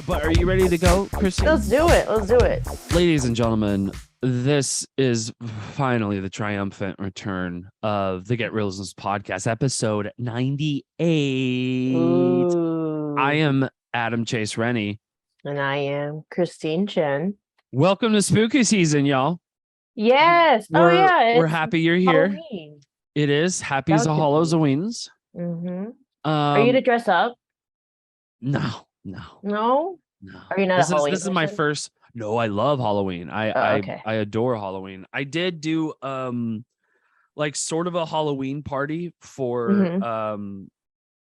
But are you ready to go, Christine? Let's do it. Let's do it. Ladies and gentlemen, this is finally the triumphant return of the Get Reelisms Podcast, episode 98. Ooh. I am Adam Chase Rennie. And I am Christine Chen. Welcome to spooky season, y'all. Yes. We're happy you're here. Halloween. It is. Happy as a Halloweens. Mm-hmm. Are you to dress up? No. No? Are you not a Halloween This is my first. No, I love Halloween. I adore Halloween. I did do like sort of a Halloween party for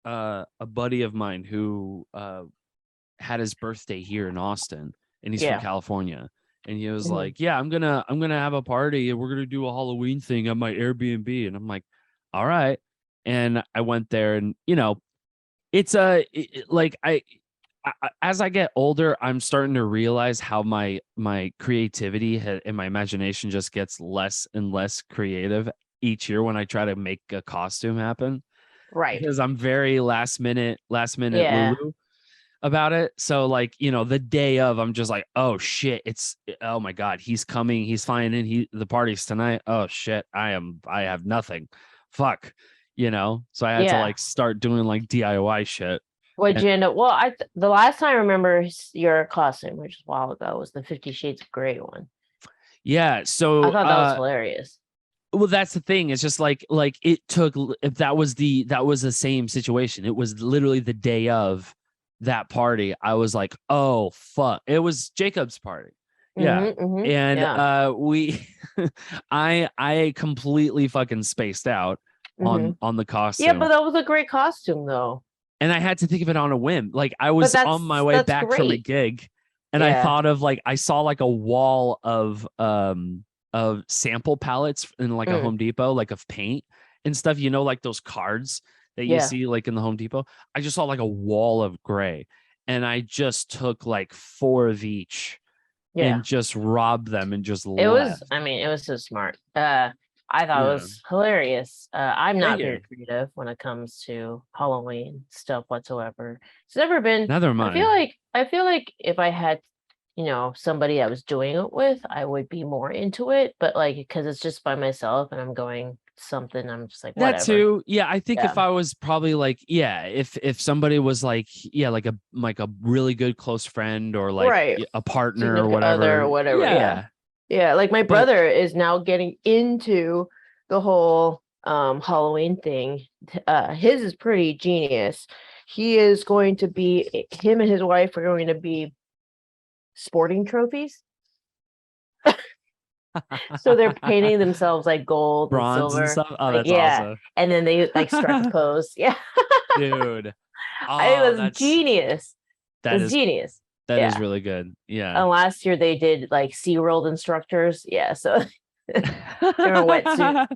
a buddy of mine who had his birthday here in Austin, and he's from California. And he was like, "Yeah, I'm gonna have a party, and we're gonna do a Halloween thing at my Airbnb." And I'm like, "All right." And I went there, and it's as I get older, I'm starting to realize how my creativity and my imagination just gets less and less creative each year when I try to make a costume happen. Right. Because I'm very last minute Lulu about it. So the day of, I'm just like, oh shit, oh my God, he's coming, he's flying in, the party's tonight. Oh shit, I have nothing. Fuck. So I had to start doing DIY shit. What'd you end up? Well, the last time I remember your costume, which was a while ago, was the 50 Shades of Grey one. Yeah, so I thought that was hilarious. Well, that's the thing. It's just it took. If that was the same situation. It was literally the day of that party. I was like, oh fuck! It was Jacob's party. Yeah, and we, I completely fucking spaced out on the costume. Yeah, but that was a great costume though. And I had to think of it on a whim. I was on my way back from a gig, and I thought of I saw a wall of sample palettes in a Home Depot, of paint and stuff. Those cards that you see in the Home Depot. I just saw a wall of gray, and I just took 4 of each and just robbed them and just left. It was so smart. I thought it was hilarious. I'm not very creative when it comes to Halloween stuff whatsoever. It's never been. Neither am I. I feel like if I had, somebody I was doing it with, I would be more into it. But because it's just by myself and I'm going something, I'm just whatever. That too. Yeah, I think if I was probably if somebody was like a really good close friend or a partner or whatever. Yeah, my brother is now getting into the whole Halloween thing. His is pretty genius. Him and his wife are going to be sporting trophies. So they're painting themselves gold, bronze, and silver, and stuff. Oh, that's awesome. And then they strike a pose. Yeah, dude, it was genius. That is genius. That is really good. Yeah. And last year they did SeaWorld instructors. Yeah. So they're a wetsuit.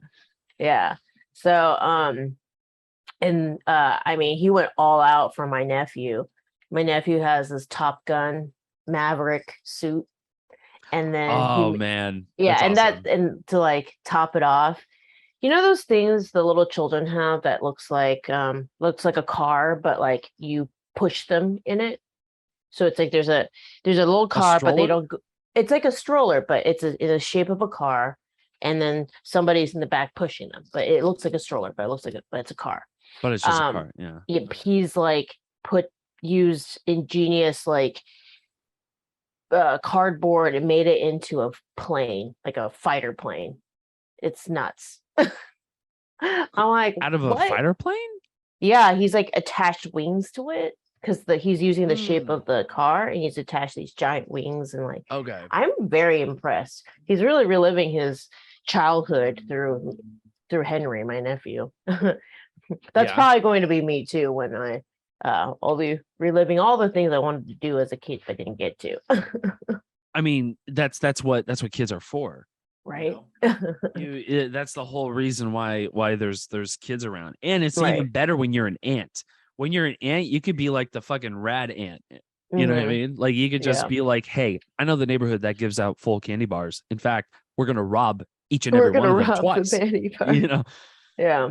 Yeah. So he went all out for my nephew. My nephew has this Top Gun Maverick suit. And then man. Yeah, that's and awesome. To to top it off, those things the little children have that looks like a car, but you push them in it. So it's there's a little car, but they don't go, it's like a stroller, but it's in the shape of a car, and then somebody's in the back pushing them. But it looks like a stroller, but it's a car. But it's just a car, yeah. He's used ingenious cardboard and made it into a plane, a fighter plane. It's nuts. I'm like, out of a fighter plane? Yeah, he's attached wings to it. Because he's using the shape of the car, and he's attached these giant wings, and okay, I'm very impressed. He's really reliving his childhood through Henry, my nephew. That's probably going to be me too when I'll be reliving all the things I wanted to do as a kid but didn't get to. That's what kids are for, right? That's the whole reason why there's kids around, and it's even better when you're an aunt. When you're an aunt, you could be the fucking rad aunt. You know what I mean? You could just be hey, I know the neighborhood that gives out full candy bars. In fact, we're gonna rob each and every one of them twice. Yeah.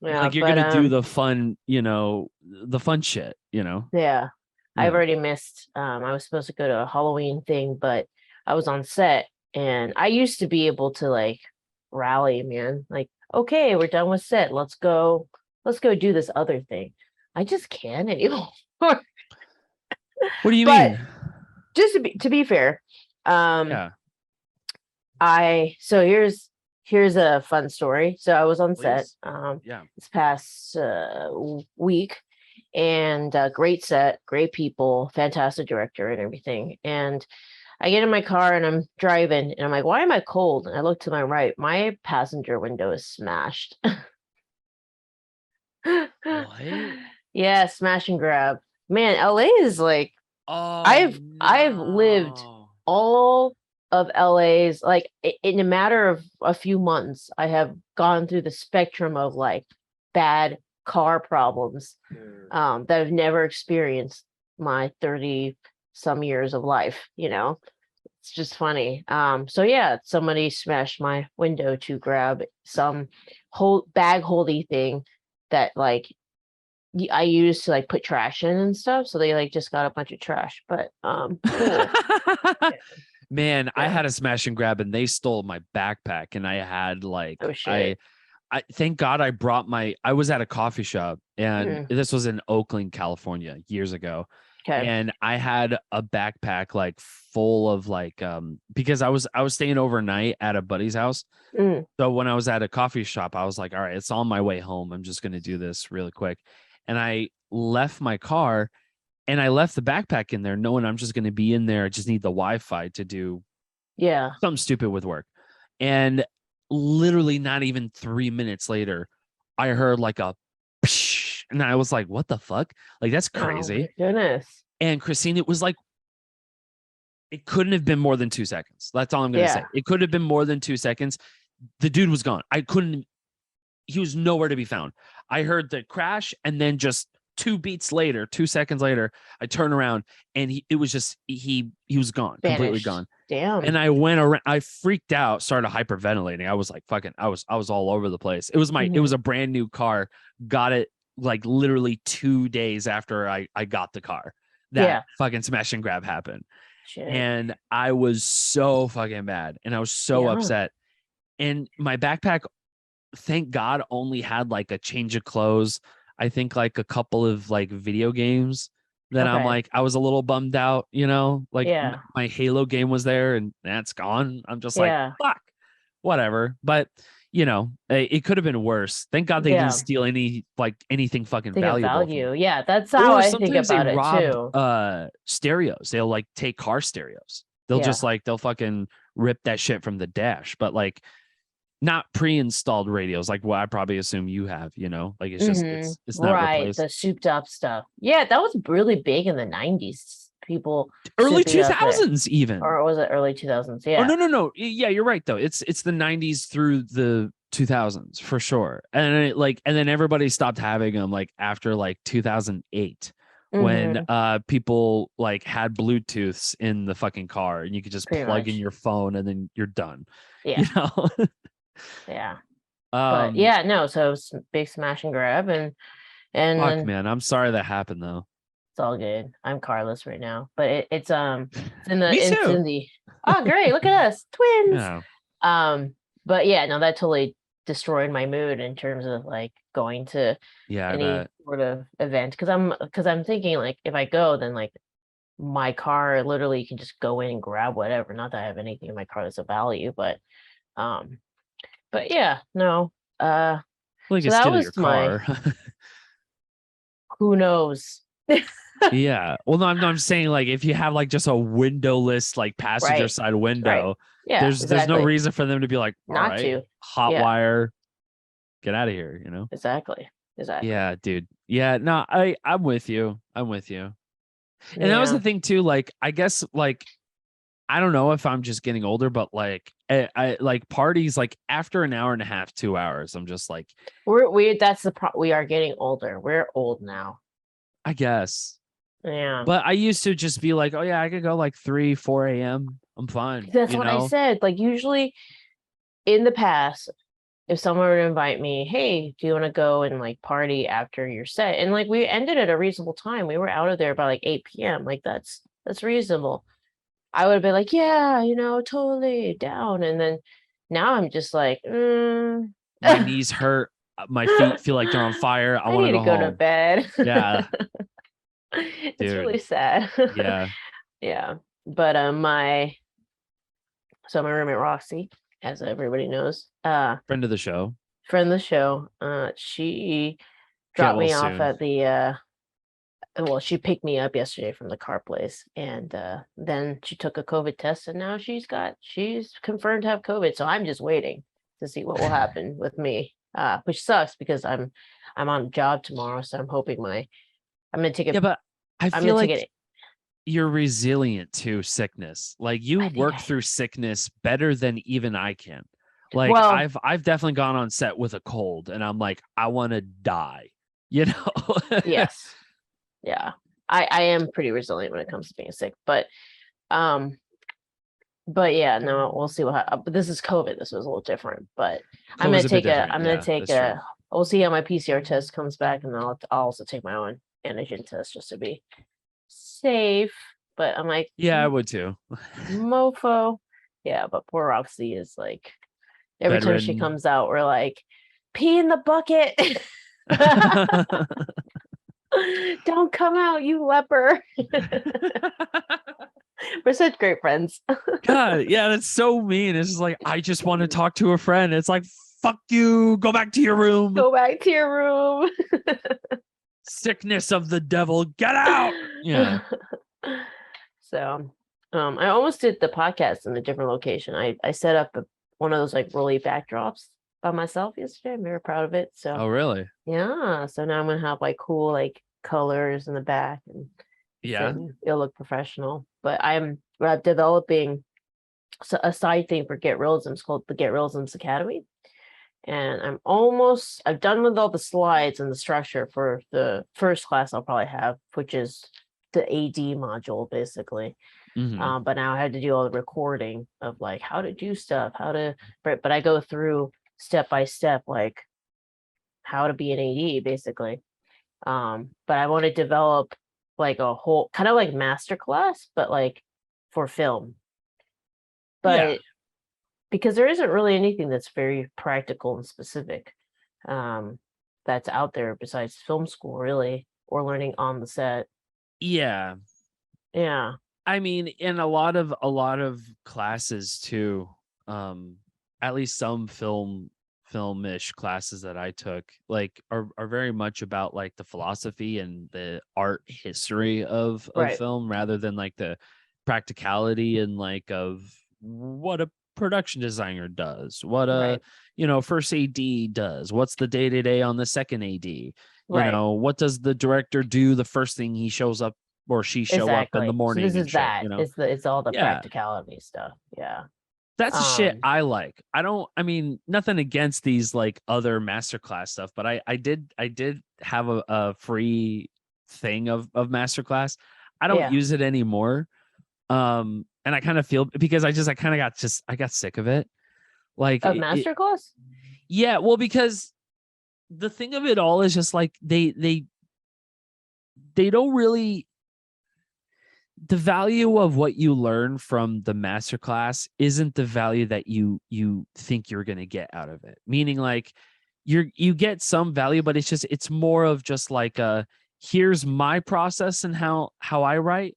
Yeah, like you're gonna do the fun, the fun shit, Yeah. I've already missed. I was supposed to go to a Halloween thing, but I was on set, and I used to be able to like rally, man. Like, okay, we're done with set. Let's go do this other thing. I just can't anymore. What do you But mean? just to be fair, Yeah. So here's a fun story. So I was on set Yeah. this past week, and great set, great people, fantastic director and everything. And I get in my car and I'm driving and I'm like, why am I cold? And I look to my right, my passenger window is smashed. What? Yeah, smash and grab. Man, LA is like, I've lived all of LA's, like in a matter of a few months, I have gone through the spectrum of like bad car problems that I've never experienced my 30 some years of life, It's just funny. So yeah, somebody smashed my window to grab some whole bag holdy thing that like I used to like put trash in and stuff. So they like just got a bunch of trash. But cool. Man, I had a smash and grab and they stole my backpack, and I had like I thank God I brought I was at a coffee shop, and this was in Oakland, California years ago. Okay. And I had a backpack like full of like because I was staying overnight at a buddy's house. So when I was at a coffee shop, I was like, all right, it's on my way home. I'm just gonna do this really quick. And I left my car and I left the backpack in there knowing I'm just gonna be in there. I just need the Wi-Fi to do something stupid with work. And literally not even 3 minutes later, I heard like a psh, and I was like, what the fuck? Like, that's crazy. Oh, my goodness. And Christine, it was like, it couldn't have been more than 2 seconds. That's all I'm going to say. It could have been more than 2 seconds. The dude was gone. He was nowhere to be found. I heard the crash, and then just 2 seconds later, I turned around and he was gone, completely gone. Damn. And I went around, I freaked out, started hyperventilating. I was like, I was all over the place. It was a brand new car. Got it like literally 2 days after I got the car. That fucking smash and grab happened. Shit. And I was so fucking mad, and I was so upset. And my backpack, thank God, only had like a change of clothes. I think like a couple of like video games that I'm like, I was a little bummed out, like my Halo game was there and that's gone. I'm just like, fuck, whatever. But it could have been worse. Thank God they didn't steal anything fucking valuable. Yeah, that's how I think about it too. Stereos. They'll like take car stereos. They'll just like, they'll fucking rip that shit from the dash. But like, not pre-installed radios like what I probably assume you have, like it's just it's not replaced. The souped up stuff. Yeah, that was really big in the 90s. People early 2000s even. Or was it early 2000s? Yeah. Oh no. Yeah, you're right though. It's the 90s through the 2000s for sure. And and then everybody stopped having them like after like 2008 when people like had Bluetooths in the fucking car and you could just plug in your phone and then you're done. Yeah. Yeah. But no, so big smash and grab and fuck, man, I'm sorry that happened though. It's all good. I'm carless right now, but it's in the Me too. in the oh great, look at us, twins. Yeah. But yeah, no, that totally destroyed my mood in terms of like going to any sort of event because I'm thinking like if I go then like my car literally can just go in and grab whatever. Not that I have anything in my car that's of value, but yeah, no. Well, so that was your car. Who knows? Yeah. Well, no, I'm saying like if you have like just a windowless like passenger side window, there's no reason for them to be like, all right, hot wire, get out of here, Exactly. Yeah, dude. Yeah, no, I'm with you. And that was the thing too. Like, I guess like I don't know if I'm just getting older, but like I like parties like after an hour and a half, 2 hours. I'm just like we are getting older. We're old now. I guess. Yeah. But I used to just be like, oh yeah, I could go like 3, 4 a.m. I'm fine. That's what I said. Like usually in the past, if someone were to invite me, hey, do you want to go and like party after your set? And like we ended at a reasonable time. We were out of there by like 8 p.m. Like that's reasonable. I would have been like, yeah, totally down. And then now I'm just like, my knees hurt. My feet feel like they're on fire. I want to go to bed. Yeah. It's really sad. Yeah. Yeah. But my roommate Roxy, as everybody knows, friend of the show. She dropped me off at the she picked me up yesterday from the car place, and then she took a COVID test, and now she's confirmed to have COVID. So I'm just waiting to see what will happen with me, which sucks because I'm on a job tomorrow, so I'm hoping I'm gonna take it. Yeah, but I feel like you're resilient to sickness. Like you work through sickness better than even I can. Like I've definitely gone on set with a cold, and I'm like, I want to die. Yes. Yeah, I am pretty resilient when it comes to being sick, but yeah, no, we'll see what happens. But this is COVID. This was a little different, but I'm gonna take we'll see how my PCR test comes back, and I'll also take my own antigen test just to be safe. But I'm like, yeah, I would too. Mofo. Yeah, but poor Roxy is like, every time she comes out, we're like, pee in the bucket. Don't come out, you leper. We're such great friends. God, yeah, that's so mean. It's just like, I just want to talk to a friend. It's like, fuck you, go back to your room. Sickness of the devil, get out. Yeah. So I almost did the podcast in a different location. I set up one of those like rolly backdrops by myself yesterday. I'm very proud of it. So oh really? Yeah. So now I'm gonna have like cool like colors in the back, and it'll look professional. But I'm developing a side thing for Get Reelisms called the Get Reelisms Academy, and I've done with all the slides and the structure for the first class I'll probably have, which is the AD module basically. Mm-hmm. But now I had to do all the recording of like how to do stuff, but I go through step by step like how to be an AD basically. But I want to develop like a whole kind of like masterclass, but like for film. But because there isn't really anything that's very practical and specific that's out there besides film school really, or learning on the set. Yeah. I mean, in a lot of classes too, at least some filmish classes that I took like are very much about like the philosophy and the art history of film, rather than like the practicality and like of what a production designer does, what a first AD does, what's the day-to-day on the second AD, you know, what does the director do the first thing he shows up or she show up in the morning. So this is shit, you know? It's all the practicality stuff. That's the shit I like. I mean, nothing against these like other masterclass stuff, but I did have a free thing of masterclass. I don't use it anymore. And I kind of feel because I got sick of it. Like masterclass? Yeah, well, because the thing of it all is just like they don't really, the value of what you learn from the masterclass isn't the value that you think you're going to get out of it. Meaning like you get some value, but it's more of just like here's my process and how I write,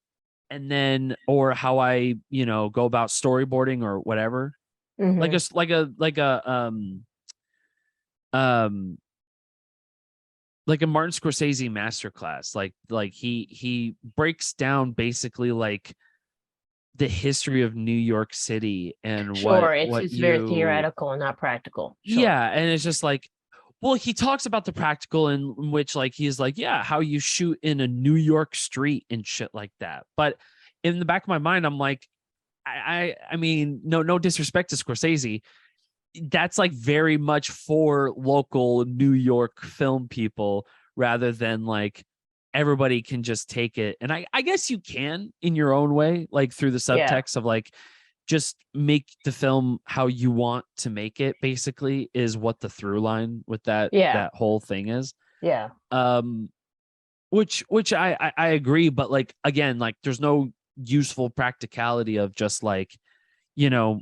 and then, or how I, go about storyboarding or whatever. Mm-hmm. Like a Martin Scorsese masterclass. Like he breaks down basically like the history of New York City and it's very theoretical and not practical. Yeah, and it's just like, well, he talks about the practical in which like he's like, how you shoot in a New York street and shit like that. But in the back of my mind, I'm like, I mean, no disrespect to Scorsese, that's like very much for local New York film people, rather than like everybody can just take it. And I guess you can in your own way, like through the subtext of like, just make the film how you want to make it, basically, is what the through line with that whole thing is. Yeah. Which I agree, but like, again, like there's no useful practicality of just like, you know,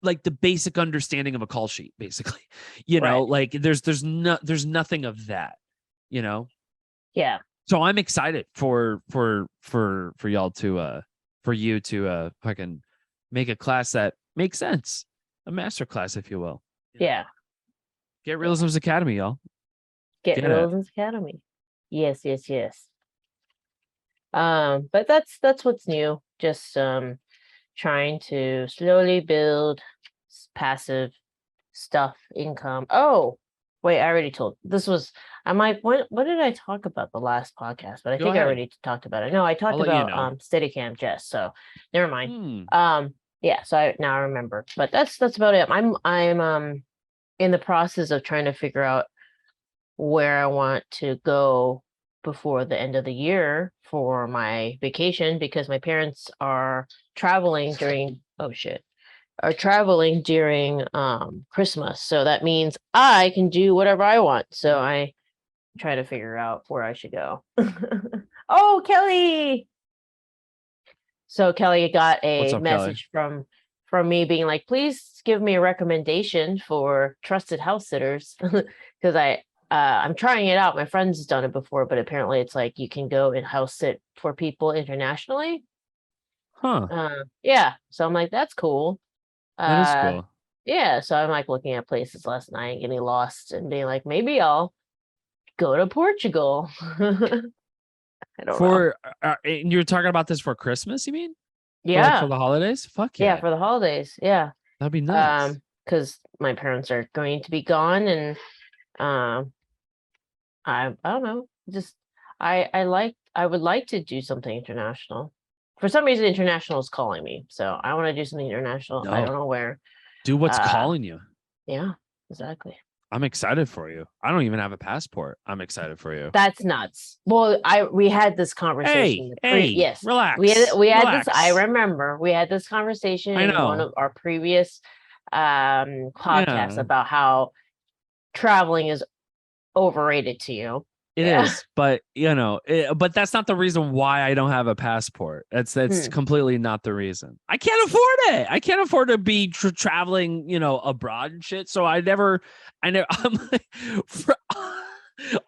like the basic understanding of a call sheet, basically, you know, like there's nothing of that, you know? Yeah. So I'm excited for y'all to, for you to fucking make a class that makes sense, a master class, if you will. Yeah. Get Reelisms Academy, y'all. Get Reelisms Academy. Yes. But that's what's new. Just trying to slowly build passive stuff, income. Oh, wait, I already told. This was what did I talk about the last podcast? But I think I already talked about it. No, I talked about Steadicam Jess, so never mind. Yeah, so now I remember. But that's about it. I'm in the process of trying to figure out where I want to go before the end of the year for my vacation, because my parents are traveling during Christmas. So that means I can do whatever I want. So I try to figure out where I should go. Oh, Kelly. So Kelly got a message from me being like, please give me a recommendation for trusted house sitters, because I'm trying it out. My friend's done it before, but apparently it's like you can go and house sit for people internationally. Yeah. So I'm like, that's cool. That is cool. Yeah. So I'm like looking at places last night, getting lost and being like, maybe I'll go to Portugal. I don't know. And you're talking about this for Christmas, you mean? Yeah. For the holidays? Fuck yeah. Yeah, for the holidays. Yeah. That'd be nice. Because my parents are going to be gone, and I don't know. Just I would like to do something international. For some reason, international is calling me, so I want to do something international. I don't know where. Do what's calling you. Yeah, exactly. I'm excited for you. I don't even have a passport. I'm excited for you. That's nuts. Well, we had this conversation. Yes, relax. We had this. I remember we had this conversation in one of our previous podcasts about how traveling is overrated to you. It is, but but that's not the reason why I don't have a passport. That's completely not the reason. I can't afford it. I can't afford to be traveling, abroad and shit. So I'm like,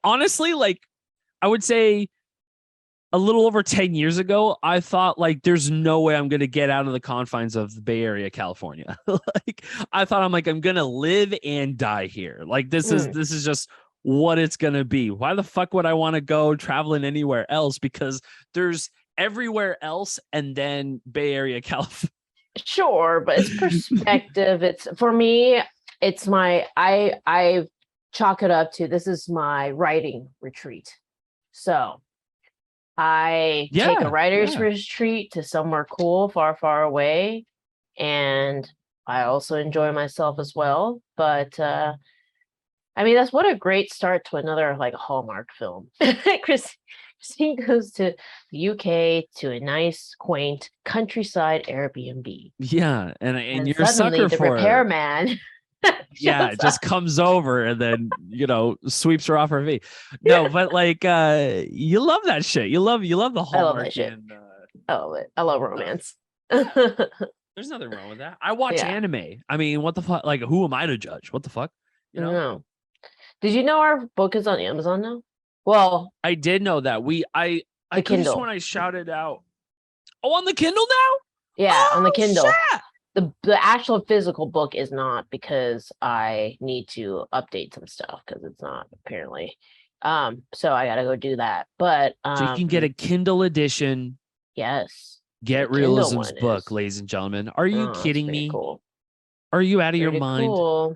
honestly, like I would say a little over 10 years ago, I thought like there's no way I'm going to get out of the confines of the Bay Area, California. Like I thought I'm going to live and die here. Like this is just what it's going to be. Why the fuck would I want to go traveling anywhere else? Because there's everywhere else and then Bay Area, California. Sure, but it's perspective. It's for me, it's I chalk it up to, this is my writing retreat. So I take a writer's retreat to somewhere cool, far, far away. And I also enjoy myself as well. But I mean, that's what a great start to another like Hallmark film. Christine goes to the UK to a nice, quaint countryside Airbnb. Yeah, and you're a sucker the for repairman. Yeah, it just comes over and then sweeps her off her feet. No, but like you love that shit. You love the Hallmark. I love that shit. I love it. I love romance. There's nothing wrong with that. I watch anime. I mean, what the fuck? Like, who am I to judge? What the fuck? No. Did you know our book is on Amazon now? Well, I did know that. I could have sworn I shouted out. Oh, on the Kindle now? Yeah, on the Kindle. Shit. The actual physical book is not, because I need to update some stuff because it's not apparently. So I gotta go do that. But so you can get a Kindle edition. Yes. Get Reelisms book, ladies and gentlemen. Are you kidding me? Cool. Are you out of your mind? Cool.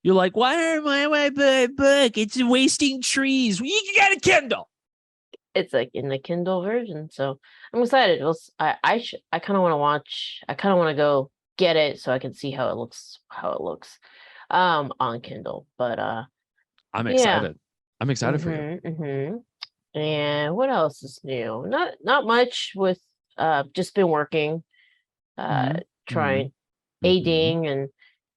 You're like, why am I buy a book? It's wasting trees. You can get a Kindle. It's like in the Kindle version. So I'm excited. I kind of want to watch. I kind of want to go get it so I can see how it looks on Kindle. But I'm excited. I'm excited for you. Mm-hmm. And what else is new? Not much with just been working. trying ADing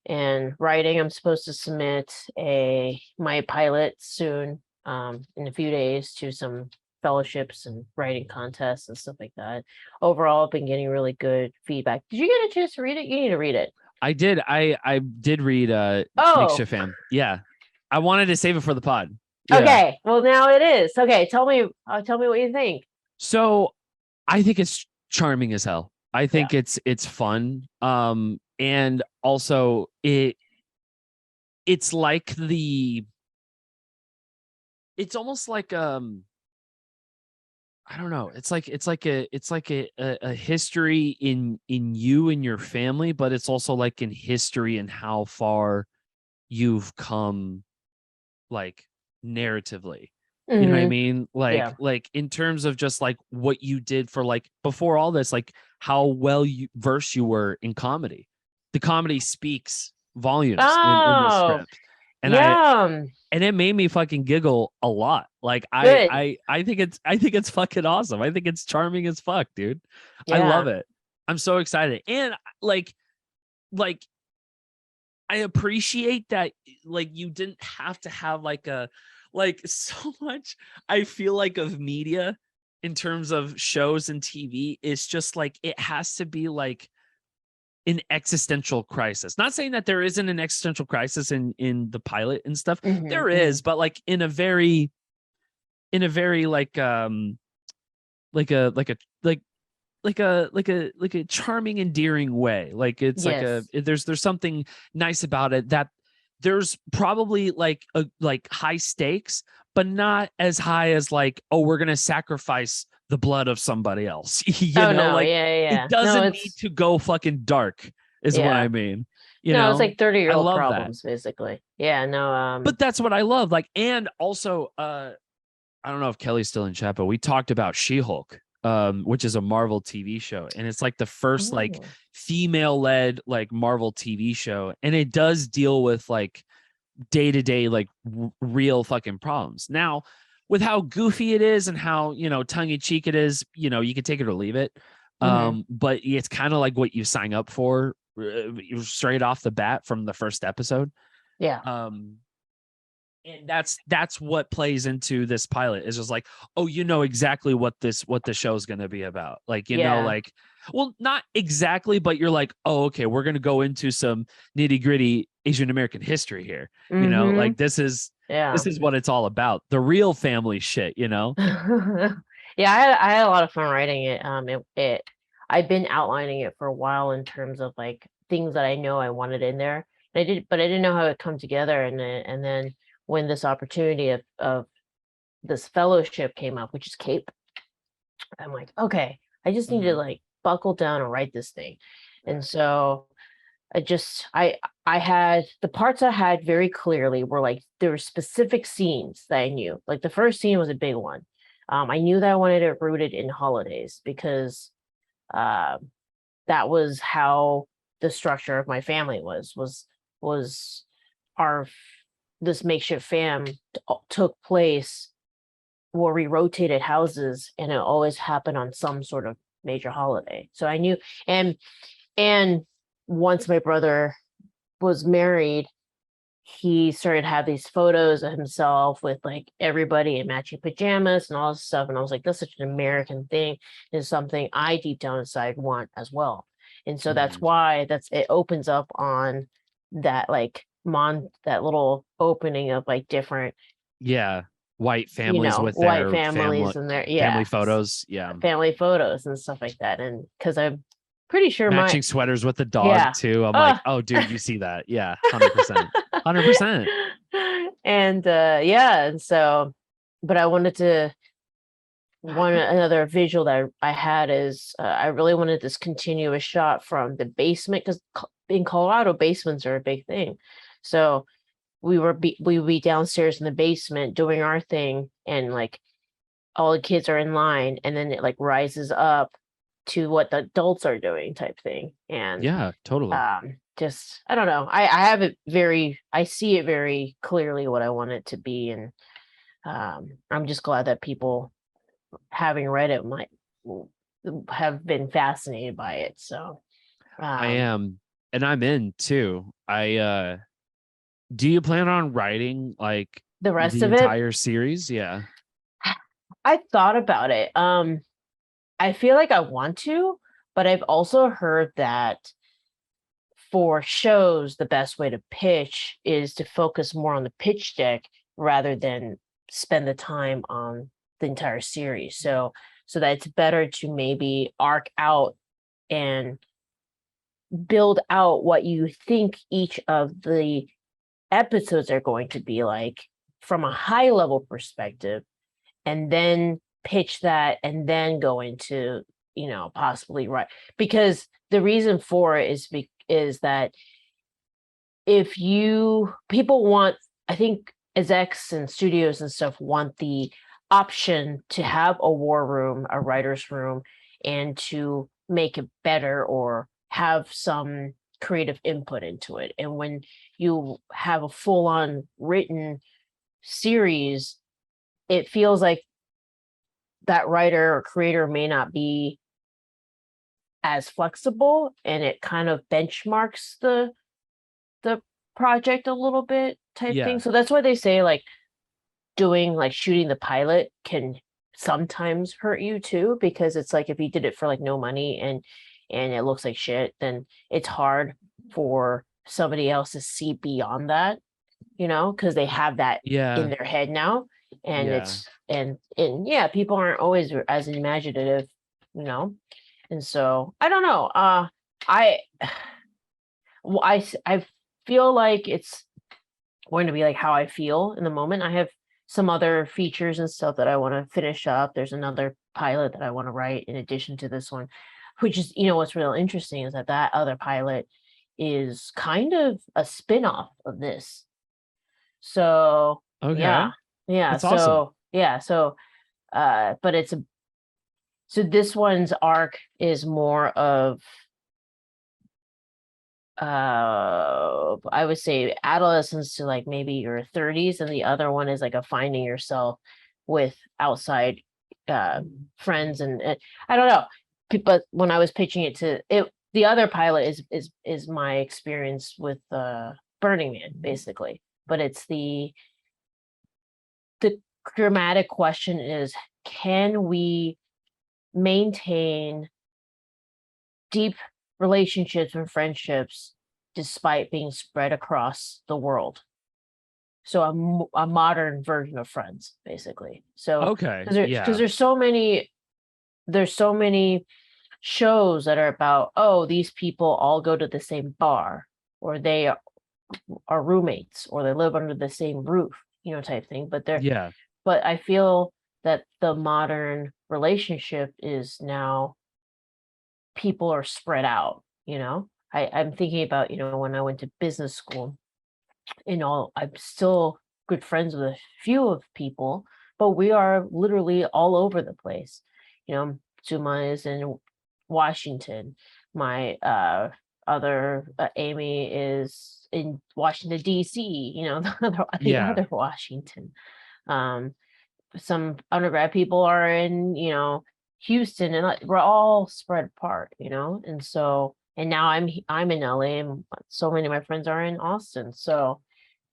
and writing. I'm supposed to submit my pilot soon, in a few days, to some fellowships and writing contests and stuff like that. Overall, I've been getting really good feedback. Did you get a chance to read it? You need to read it. I did. I did read Makeshift Fam. Yeah. I wanted to save it for the pod. Yeah. Okay. Well, now it is. Okay. Tell me what you think. So I think it's charming as hell. I think it's fun. And also it's like it's almost like I don't know. It's like a history in you and your family, but it's also like in history and how far you've come, like narratively. You know what I mean? Like in terms of just like what you did for, like, before all this, like how well versed you were in comedy. The comedy speaks volumes in the script. And and it made me fucking giggle a lot. Like I think it's fucking awesome. I think it's charming as fuck, dude. Yeah. I love it. I'm so excited. And like I appreciate that, like, you didn't have to have like so much, I feel like, of media in terms of shows and TV. It's just like it has to be like an existential crisis. Not saying that there isn't an existential crisis in the pilot and stuff. There is, but like in a very like a charming, endearing way. Like it's there's something nice about it, that there's probably like high stakes, but not as high as like, oh, we're gonna sacrifice the blood of somebody else. It doesn't need to go fucking dark, is what I mean. You know, it's like 30-year-old problems, basically. Yeah, no. But that's what I love. Like, and also, I don't know if Kelly's still in chat, but we talked about She-Hulk, which is a Marvel TV show, and it's like the first like female-led like Marvel TV show, and it does deal with like day-to-day like real fucking problems. Now, with how goofy it is and how, you know, tongue-in-cheek it is, you know, you can take it or leave it. But it's kind of like what you sign up for straight off the bat from the first episode. Yeah. And that's what plays into this pilot, is just like, oh, you know exactly what the show is going to be about. Like, you know, like, well, not exactly, but you're like, oh, okay, we're going to go into some nitty gritty Asian American history here. You know, like this is what it's all about. The real family shit, you know? Yeah. I had a lot of fun writing it. I've been outlining it for a while in terms of like things that I know I wanted in there. But I didn't know how it come together. And then when this opportunity of this fellowship came up, which is CAPE, I'm like, okay, I just need to like buckle down and write this thing. And so I had the parts I had very clearly were like, there were specific scenes that I knew. Like the first scene was a big one. I knew that I wanted it rooted in holidays, because that was how the structure of my family was this makeshift fam took place where we rotated houses, and it always happened on some sort of major holiday. So I knew, and once my brother was married, he started to have these photos of himself with like everybody in matching pajamas and all this stuff. And I was like, that's such an American thing. It's something I deep down inside want as well. And so that's why it opens up on that like that little opening of like different white families, with white their families and their family photos, family photos and stuff like that. And because I'm pretty sure matching sweaters with the dog too. I'm like, oh dude, you see that? 100%. And and so, but I wanted to another visual that I had is I really wanted this continuous shot from the basement, because in Colorado basements are a big thing. So we would be downstairs in the basement doing our thing, and like all the kids are in line, and then it like rises up to what the adults are doing type thing. And totally. Just, I don't know. I see it very clearly what I want it to be. And I'm just glad that people, having read it, might have been fascinated by it. So I am, and I'm in too. Do you plan on writing like the rest the of it? Entire series? Yeah. I thought about it. I feel like I want to, but I've also heard that for shows, the best way to pitch is to focus more on the pitch deck rather than spend the time on the entire series. So that it's better to maybe arc out and build out what you think each of the episodes are going to be like from a high level perspective, and then pitch that and then go into, possibly write. Because the reason for it is that if people want, I think execs and studios and stuff want the option to have a war room, a writer's room, and to make it better or have some creative input into it. And when you have a full-on written series, it feels like that writer or creator may not be as flexible, and it kind of benchmarks the project a little bit type thing. So that's why they say like shooting the pilot can sometimes hurt you too, because it's like if you did it for like no money and it looks like shit, then it's hard for somebody else to see beyond that, because they have that in their head now. And it's and people aren't always as imaginative, and so I don't know. I feel like it's going to be like how I feel in the moment. I have some other features and stuff that I want to finish up. There's another pilot that I want to write in addition to this one, which is, what's real interesting is that other pilot is kind of a spin-off of this. So okay. Yeah. That's so awesome. Yeah. So but so this one's arc is more of I would say adolescence to like maybe your 30s, and the other one is like a finding yourself with outside friends, and I don't know. But when I was pitching it to it, the other pilot is my experience with Burning Man, basically. But it's the dramatic question is, can we maintain deep relationships and friendships despite being spread across the world? So a modern version of Friends, basically. So okay, because there's so many shows that are about, oh, these people all go to the same bar, or they are roommates, or they live under the same roof, type thing. But I feel that the modern relationship is now people are spread out, I'm thinking about, when I went to business school, I'm still good friends with a few of people, but we are literally all over the place. Suma is in Washington. My other Amy is in Washington, D.C., the other Washington. Some undergrad people are in, Houston, and we're all spread apart, and so, and now I'm in LA, and so many of my friends are in Austin. So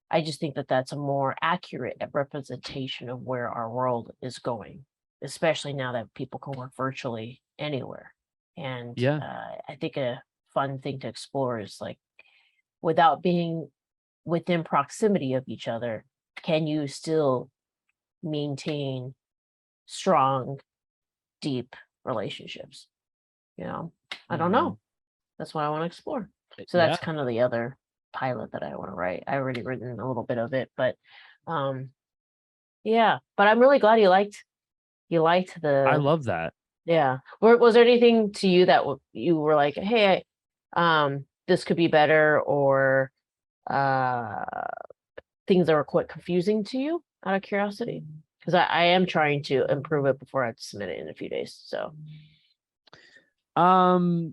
I just think that that's a more accurate representation of where our world is going, especially now that people can work virtually anywhere. And I think a fun thing to explore is like, without being within proximity of each other, can you still maintain strong, deep relationships? I don't know. That's what I want to explore. So that's kind of the other pilot that I want to write. I already written a little bit of it, but but I'm really glad you liked I love that. Was there anything to you that you were like, hey, this could be better, or things that were quite confusing to you, out of curiosity? Because I am trying to improve it before I have to submit it in a few days. So not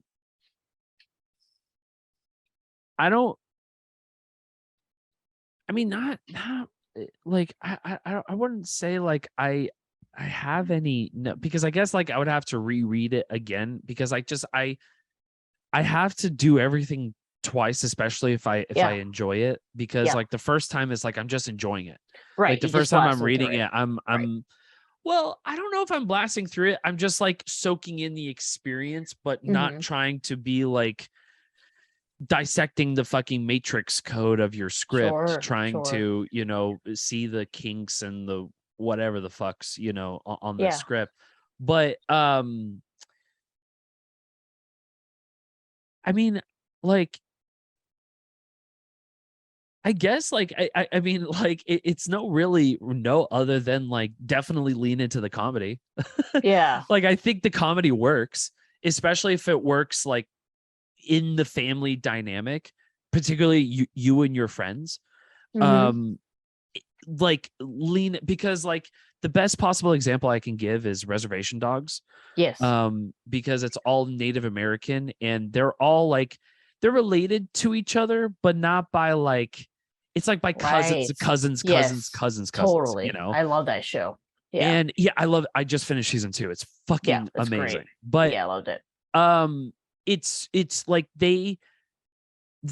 like I wouldn't say like I have any, no, because I guess like I would have to reread it again, because I have to do everything twice, especially if I enjoy it, because like the first time is like I'm just enjoying it. Right. Like the first time I'm reading it, I'm well, I don't know if I'm blasting through it. I'm just like soaking in the experience, but not trying to be like dissecting the fucking matrix code of your script, trying to, you know, see the kinks and the whatever the fucks, you know, on the script. But I mean, like, I guess like I mean like it's no other than like definitely lean into the comedy. Yeah. Like I think the comedy works, especially if it works like in the family dynamic, particularly you and your friends. Like lean, because like the best possible example I can give is Reservation Dogs. Yes. Because it's all Native American and they're all like they're related to each other, but not by like it's like by cousins. Totally. You know, I love that show. Yeah. And I just finished season 2. It's fucking amazing. Great. But I loved it. It's like they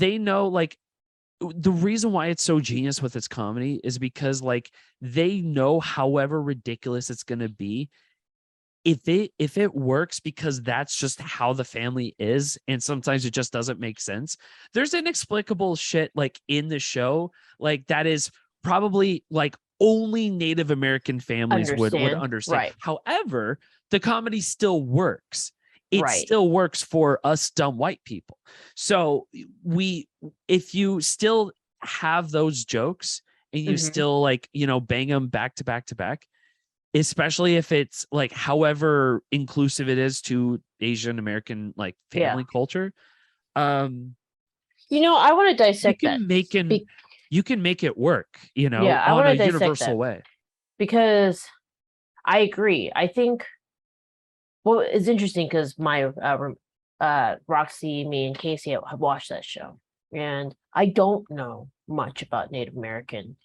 know, like the reason why it's so genius with its comedy is because like they know however ridiculous it's going to be, if it works, because that's just how the family is, and sometimes it just doesn't make sense. There's inexplicable shit like in the show like that is probably like only Native American families would understand. Right. However, the comedy still works. It still works for us dumb white people. So if you still have those jokes and you still like, you know, bang them back to back to back, especially if it's like however inclusive it is to Asian American like family culture. You know, I want to dissect you can make it work, you know, on a universal way. Because I agree. I think well, it's interesting because my Roxy, me, and Casey have watched that show, and I don't know much about Native American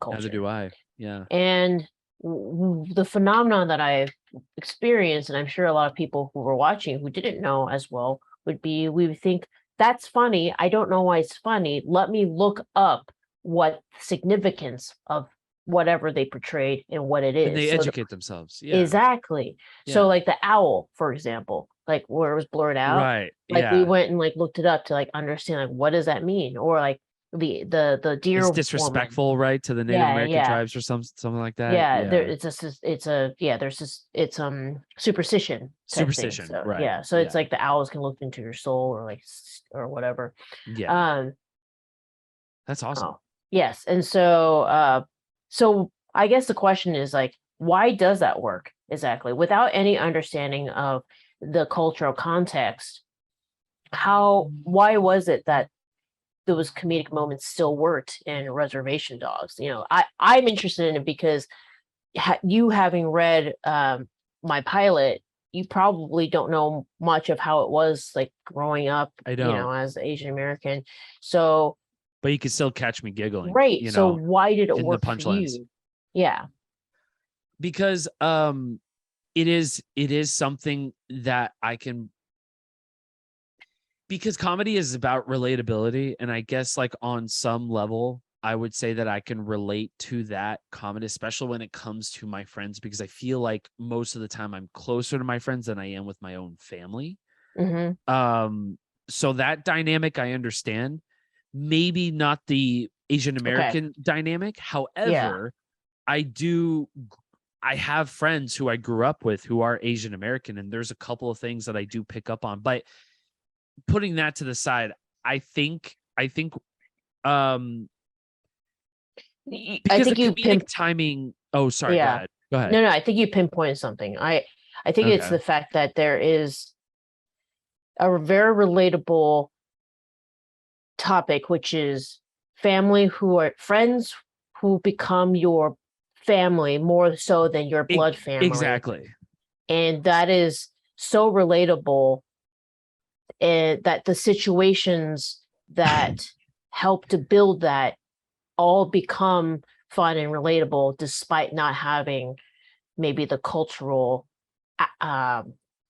culture. Neither do I. Yeah. And the phenomenon that I've experienced, and I'm sure a lot of people who were watching who didn't know as well, would be we would think that's funny. I don't know why it's funny. Let me look up what significance of whatever they portrayed and what it is. And they educate themselves. Yeah. Exactly. Yeah. So like the owl, for example, like where it was blurred out. Right. Like we went and like looked it up to like understand like what does that mean? Or like the deer. It's disrespectful, woman. Right? To the Native American tribes or something like that. Yeah. There's superstition. Superstition. So, right. Yeah. So it's like the owls can look into your soul or like or whatever. Yeah. That's awesome. Yes. And so so I guess the question is like, why does that work exactly without any understanding of the cultural context? Why was it that those comedic moments still worked in Reservation Dogs? You know, I'm interested in it because you having read my pilot, you probably don't know much of how it was like growing up, I don't. You know, as Asian American. So but you can still catch me giggling. Right. You so know, why did it work for you? Yeah. Because it is something that I can, because comedy is about relatability, and I guess like on some level I would say that I can relate to that comedy, especially when it comes to my friends, because I feel like most of the time I'm closer to my friends than I am with my own family. So that dynamic I understand. Maybe not the Asian American dynamic. However, I have friends who I grew up with who are Asian American, and there's a couple of things that I do pick up on. But putting that to the side, I think because the comedic timing. Oh, sorry. Yeah. Go ahead. No, I think you pinpointed something. I think it's the fact that there is a very relatable topic, which is family who are friends who become your family more so than your blood family. Exactly. And that is so relatable, and that the situations that help to build that all become fun and relatable despite not having maybe the cultural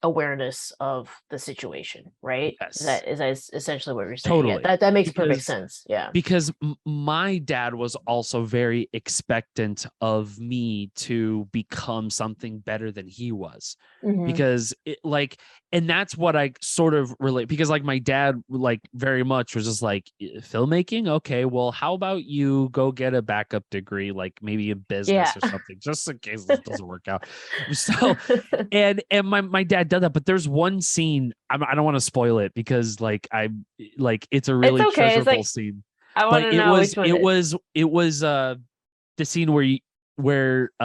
awareness of the situation, right? Yes. Is that essentially what you're saying? Totally. Yeah, that makes perfect sense. Yeah. Because my dad was also very expectant of me to become something better than he was. Because and that's what I sort of relate, because like my dad like very much was just like, filmmaking, okay, well, how about you go get a backup degree, like maybe in business or something, just in case this doesn't work out. So and my dad did that, but there's one scene, I don't want to spoil it because like it's a really treasurable scene. I want to know which one it was the scene where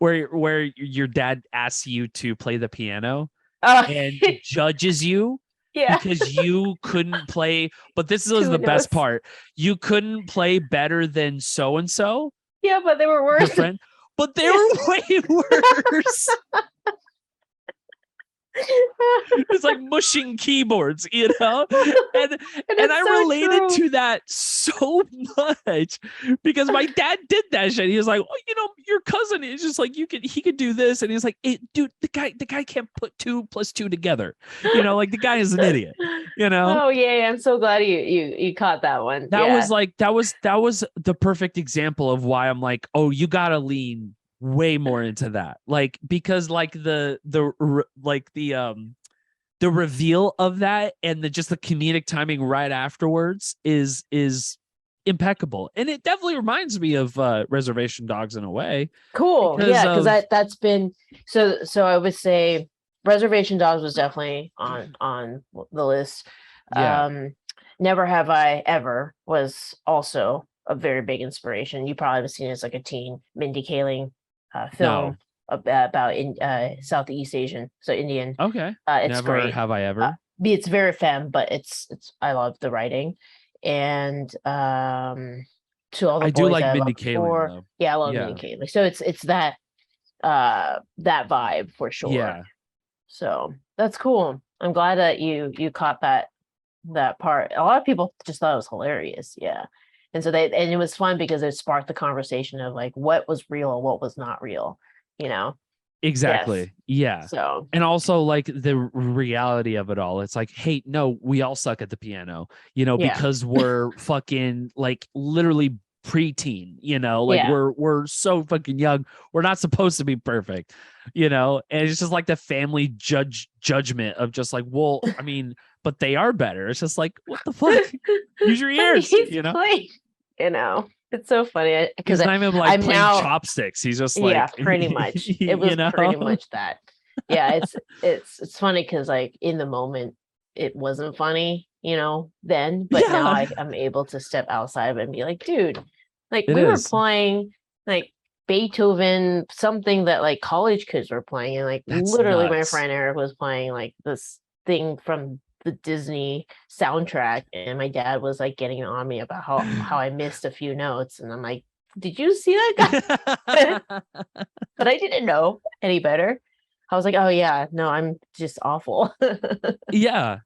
where your dad asks you to play the piano and judges you because you couldn't play, but this was the best part. You couldn't play better than so and so. Yeah, but they were worse. But they were way worse. It's like mushing keyboards, you know, and I related to that so much because my dad did that shit. He was like, oh, you know, your cousin is just like, he could do this, and he's like, dude, the guy can't put 2 + 2 together, you know, like the guy is an idiot, you know. Oh yeah, I'm so glad you caught that one. That was like that was the perfect example of why I'm like, oh, you gotta lean way more into that, like, because like the reveal of that and just the comedic timing right afterwards is impeccable, and it definitely reminds me of Reservation Dogs in a way. Cool, because that's been so I would say Reservation Dogs was definitely on the list. Never Have I Ever was also a very big inspiration. You probably have seen it as like a teen Mindy Kaling film about in Southeast Asian, so Indian. Okay. It's Never great. Have I Ever. It's very femme, but it's I love the writing, and To All the I Boys do like I Mindy Loved Kaling Before. though. Yeah, I love Mindy Kaling. So it's that that vibe for sure. Yeah. So that's cool. I'm glad that you caught that part. A lot of people just thought it was hilarious. Yeah. And so it was fun because it sparked the conversation of like what was real and what was not real, you know? Exactly. Yes. Yeah. So, and also like the reality of it all. It's like, hey, no, we all suck at the piano, you know, because we're fucking like literally preteen, you know, like we're so fucking young. We're not supposed to be perfect, you know, and it's just like the family judgment of just like, well, I mean, but they are better. It's just like, what the fuck? Use your ears, you know. You know, it's so funny because he's not even like playing chopsticks. He's just like, pretty much. It was pretty much that. Yeah, it's funny because like in the moment it wasn't funny, you know, then, but now I'm able to step outside and be like, dude, like we were playing like Beethoven, something that like college kids were playing, and like literally my friend Eric was playing like this thing from the Disney soundtrack, and my dad was like getting on me about how I missed a few notes, and I'm like, did you see that guy? But I didn't know any better. I was like, oh yeah, no, I'm just awful. Yeah.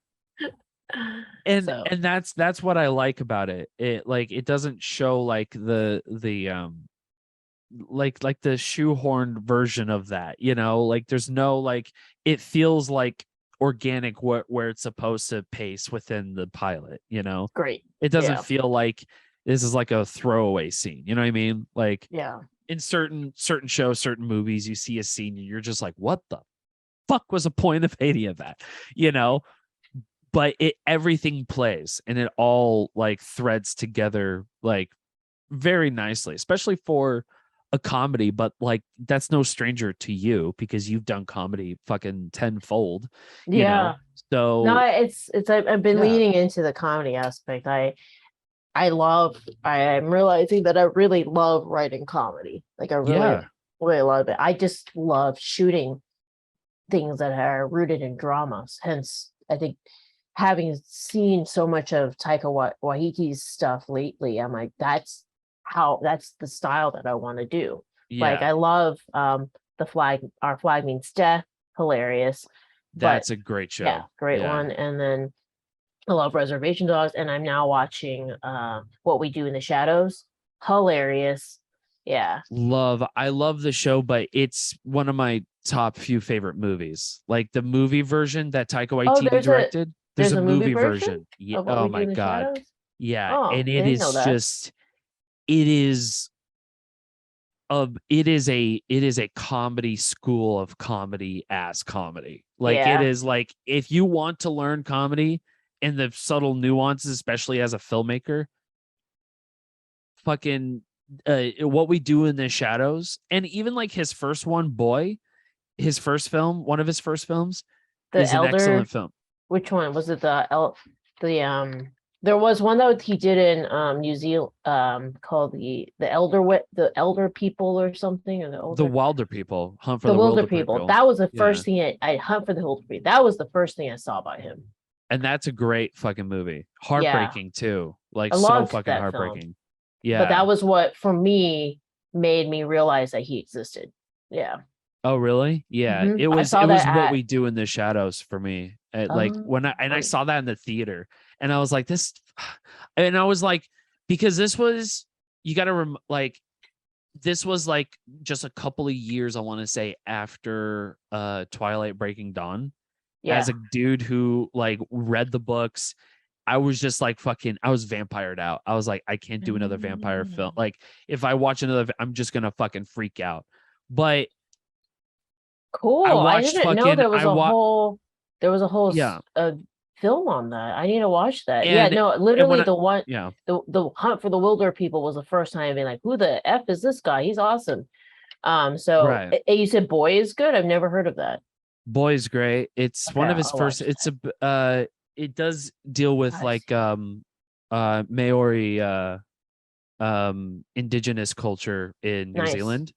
And that's what I like about it. It like it doesn't show like the like the shoehorned version of that, you know, like there's no like, it feels like organic where it's supposed to pace within the pilot, you know. Great. It doesn't feel like this is like a throwaway scene, you know what I mean? Like in certain shows, certain movies, you see a scene and you're just like, what the fuck was the point of any of that, you know? But everything plays and it all like threads together like very nicely, especially for a comedy. But like that's no stranger to you because you've done comedy fucking tenfold. You know? So no, it's I've been leaning into the comedy aspect. I'm realizing that I really love writing comedy. Like I really love it. I just love shooting things that are rooted in dramas. Hence, I think having seen so much of Taika Waititi's stuff lately, I'm like, that's the style that I want to do. Like I love Our Flag Means Death, hilarious. That's a great show. Yeah, great one. And then I love Reservation Dogs, and I'm now watching What We Do in the Shadows. Hilarious. Yeah. I love the show, but it's one of my top few favorite movies. Like the movie version that Taika Waititi directed. There's a movie version. Yeah. Oh my God. Yeah. And it is just, it is a comedy school of comedy ass comedy. Like it is like, if you want to learn comedy and the subtle nuances, especially as a filmmaker, fucking What We Do in the Shadows, and even like his first one, Boy, his first film, one of his first films, is an excellent film. Which one was it? There was one that he did in New Zealand called the elder people or something, or the Wilder People, Hunt for the Wilder people. That was the first thing I Hunt for the Wilder People. That was the first thing I saw by him. And that's a great fucking movie. Heartbreaking too. Like so fucking heartbreaking. Film. Yeah. But that was what for me made me realize that he existed. Yeah. Oh really? Yeah. Mm-hmm. It was What We Do in the Shadows for me. Like when I saw that in the theater, and I was like, this, and I was like, because this was, you got to this was like just a couple of years, I want to say, after Twilight Breaking Dawn. Yeah. As a dude who like read the books, I was just like I was vampired out. I was like, I can't do another vampire film. Like if I watch another, I'm just gonna fucking freak out. But cool. I didn't know there was a whole film on that. I need to watch that. Literally the one. Yeah. The Hunt for the Wilder People was the first time being like, who the F is this guy? He's awesome. You said Boy is good. I've never heard of that. Boy is great. It's one of his first. It's it does deal with Maori indigenous culture in New Zealand.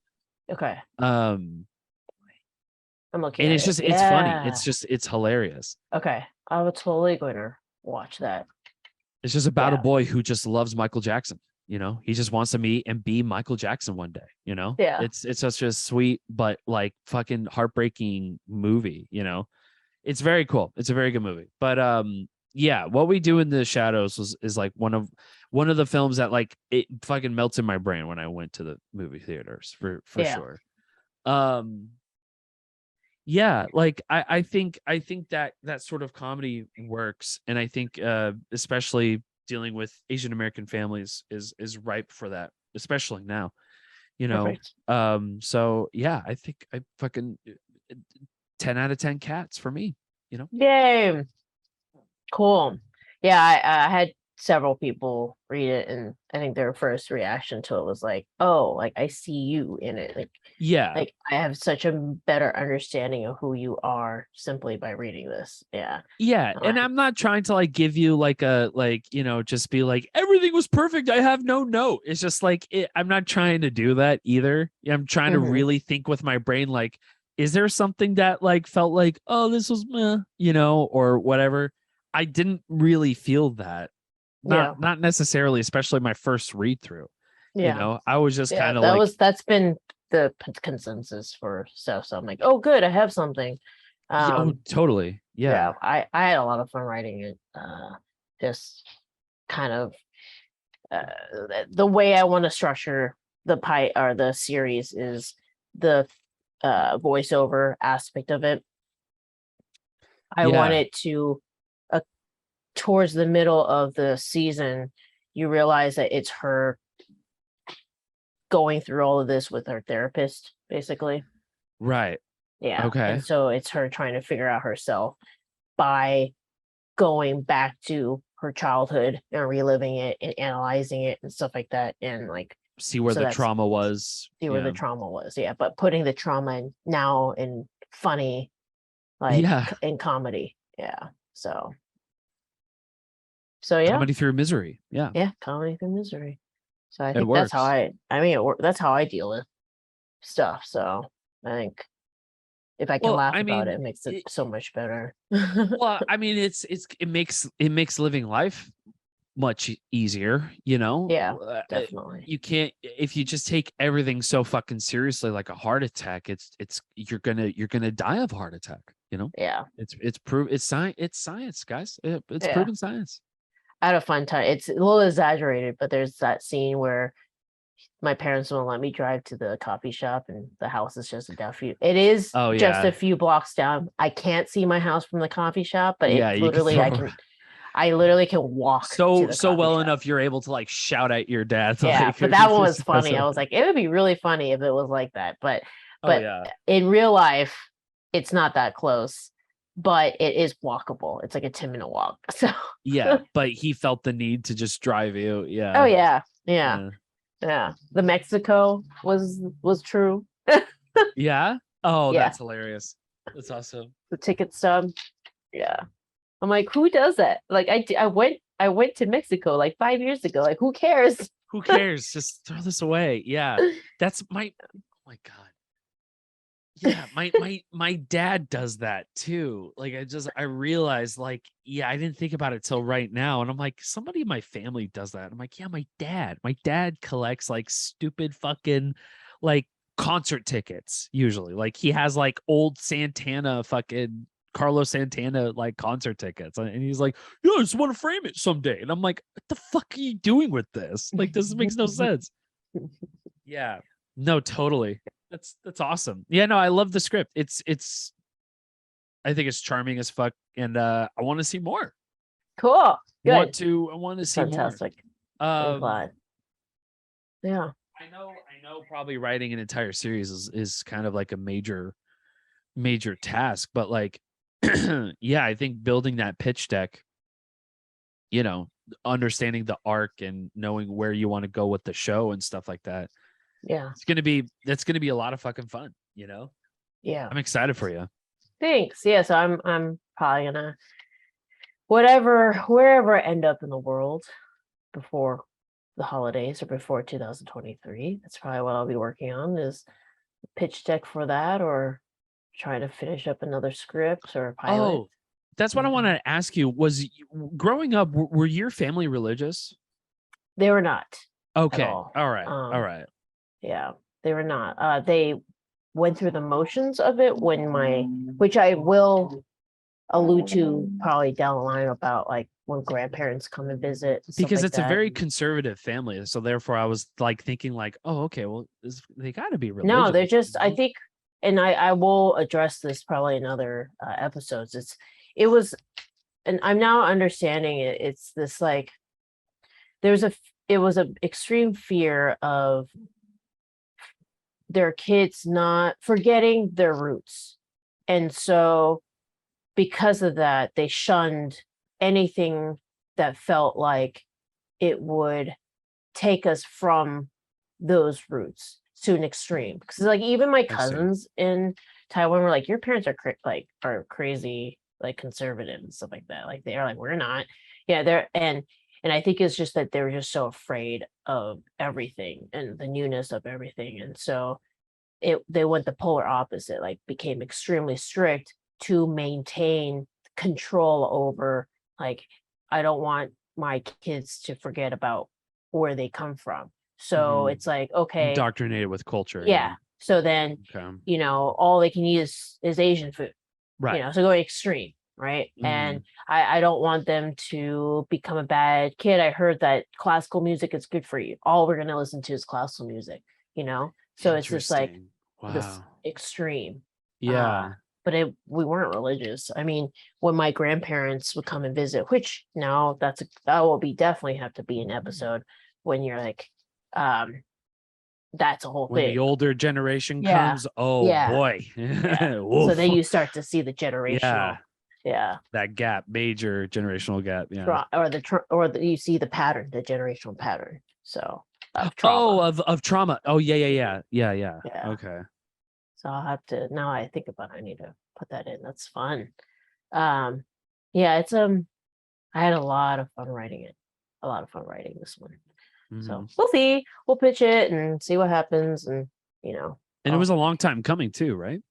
Okay. I'm looking, and it's just it's funny. It's hilarious. Okay, I was totally going to watch that. It's just about a boy who just loves Michael Jackson. You know, he just wants to meet and be Michael Jackson one day, you know? Yeah. It's such a sweet, but like fucking heartbreaking movie, you know? It's very cool. It's a very good movie. But What We Do in the Shadows is like one of the films that like it fucking melts in my brain when I went to the movie theaters for sure. Like I think that sort of comedy works. And I think especially dealing with Asian American families is ripe for that, especially now, you know. Perfect. So yeah, I think I fucking 10 out of 10 cats for me, you know. Yay. Cool. Yeah, I had several people read it, and I think their first reaction to it was like, oh, like I see you in it. Like, yeah, like I have such a better understanding of who you are simply by reading this. Yeah. And I'm not trying to like give you like a just be like everything was perfect, I have no note. It's just like I'm not trying to do that either. I'm trying to really think with my brain, like, is there something that like felt like, oh, this was meh, you know, or whatever. I didn't really feel that. Not necessarily, especially my first read through. You know, I was just kind of that's been the consensus for stuff. So I'm like, oh, good, I have something. Totally. Yeah. I had a lot of fun writing it. Just kind of the way I want to structure the series is the voiceover aspect of it. I want it to towards the middle of the season, you realize that it's her going through all of this with her therapist, basically. Right. Yeah. Okay. And so it's her trying to figure out herself by going back to her childhood and reliving it and analyzing it and stuff like that, and like see where the trauma was. The trauma was, but putting the trauma now in funny, like in comedy. Yeah. So yeah, comedy through misery. Yeah, comedy through misery. So I think that's how that's how I deal with stuff. So I think if I can laugh about it, it makes it so much better. Well, I mean, it makes living life much easier, you know. Yeah, definitely. You can't, if you just take everything so fucking seriously, like a heart attack. You're gonna die of a heart attack. You know. Yeah. It's science, guys. It's proven science. I had a fun time. It's a little exaggerated, but there's that scene where my parents won't let me drive to the coffee shop, and the house is just it is just a few blocks down. I can't see my house from the coffee shop, but it literally I literally can walk so well enough you're able to like shout at your dad. Yeah, but that one was funny. I was like, it would be really funny if it was like that. But in real life, it's not that close. But it is walkable. It's like a 10-minute walk. So yeah, but he felt the need to just drive you. Yeah. Oh yeah. The Mexico was true. Yeah. Oh, yeah. That's hilarious. That's awesome. The ticket stub. Yeah. I'm like, who does that? Like I went to Mexico like 5 years ago. Like, who cares? Who cares? Just throw this away. Yeah. That's oh my God. Yeah, my dad does that too. Like I realized like, yeah, I didn't think about it till right now. And I'm like, somebody in my family does that. I'm like, yeah, my dad collects like stupid fucking like concert tickets usually. Like he has like old Santana fucking Carlos Santana like concert tickets. And he's like, yeah, I just want to frame it someday. And I'm like, what the fuck are you doing with this? Like, this makes no sense. Yeah, no, totally. That's awesome. Yeah, no, I love the script. It's I think it's charming as fuck, and I want to see more. Cool. Good. I want to see Fantastic. more. I'm glad. Yeah. I know probably writing an entire series is kind of like a major task, but like yeah, I think building that pitch deck, you know, understanding the arc and knowing where you want to go with the show and stuff like that. Yeah. That's gonna be a lot of fucking fun, you know? Yeah. I'm excited for you. Thanks. Yeah. So I'm probably gonna wherever I end up in the world before the holidays or before 2023. That's probably what I'll be working on is a pitch deck for that, or try to finish up another script or a pilot. Oh, that's what I want to ask you. Was growing up, were your family religious? They were not. Okay. All right. Yeah, they were not. They went through the motions of it which I will allude to probably down the line about like when grandparents come and visit. Because like it's a very conservative family. So therefore I was like thinking like, oh, okay, well, they got to be religious. No, they're just, I think, and I will address this probably in other episodes. And I'm now understanding it. It's this like, it was an extreme fear of their kids not forgetting their roots. And so because of that, they shunned anything that felt like it would take us from those roots to an extreme. Because like even my cousins in Taiwan were like, your parents are crazy, like conservative and stuff like that. Like they are like, we're not. Yeah, they're and I think it's just that they were just so afraid of everything and the newness of everything. And so they went the polar opposite, like became extremely strict to maintain control over, like, I don't want my kids to forget about where they come from. So it's like, okay. Indoctrinated with culture. Yeah. So then, all they can eat is Asian food. Right. So going extreme. Right. And I don't want them to become a bad kid. I heard that classical music is good for you. All we're going to listen to is classical music, So it's just like this extreme. Yeah. But we weren't religious. I mean, when my grandparents would come and visit, which now that will definitely have to be an episode when you're like, that's a whole when thing. The older generation comes, boy. So then you start to see the generational. Yeah. That gap, major generational gap. Yeah. Or you see the pattern, the generational pattern. So of trauma. Of trauma. Oh, yeah. Okay. So I'll have to, now I think about it, I need to put that in. That's fun. It's I had a lot of fun writing it. A lot of fun writing this one. So we'll see. We'll pitch it and see what happens, and And it was a long time coming too, right?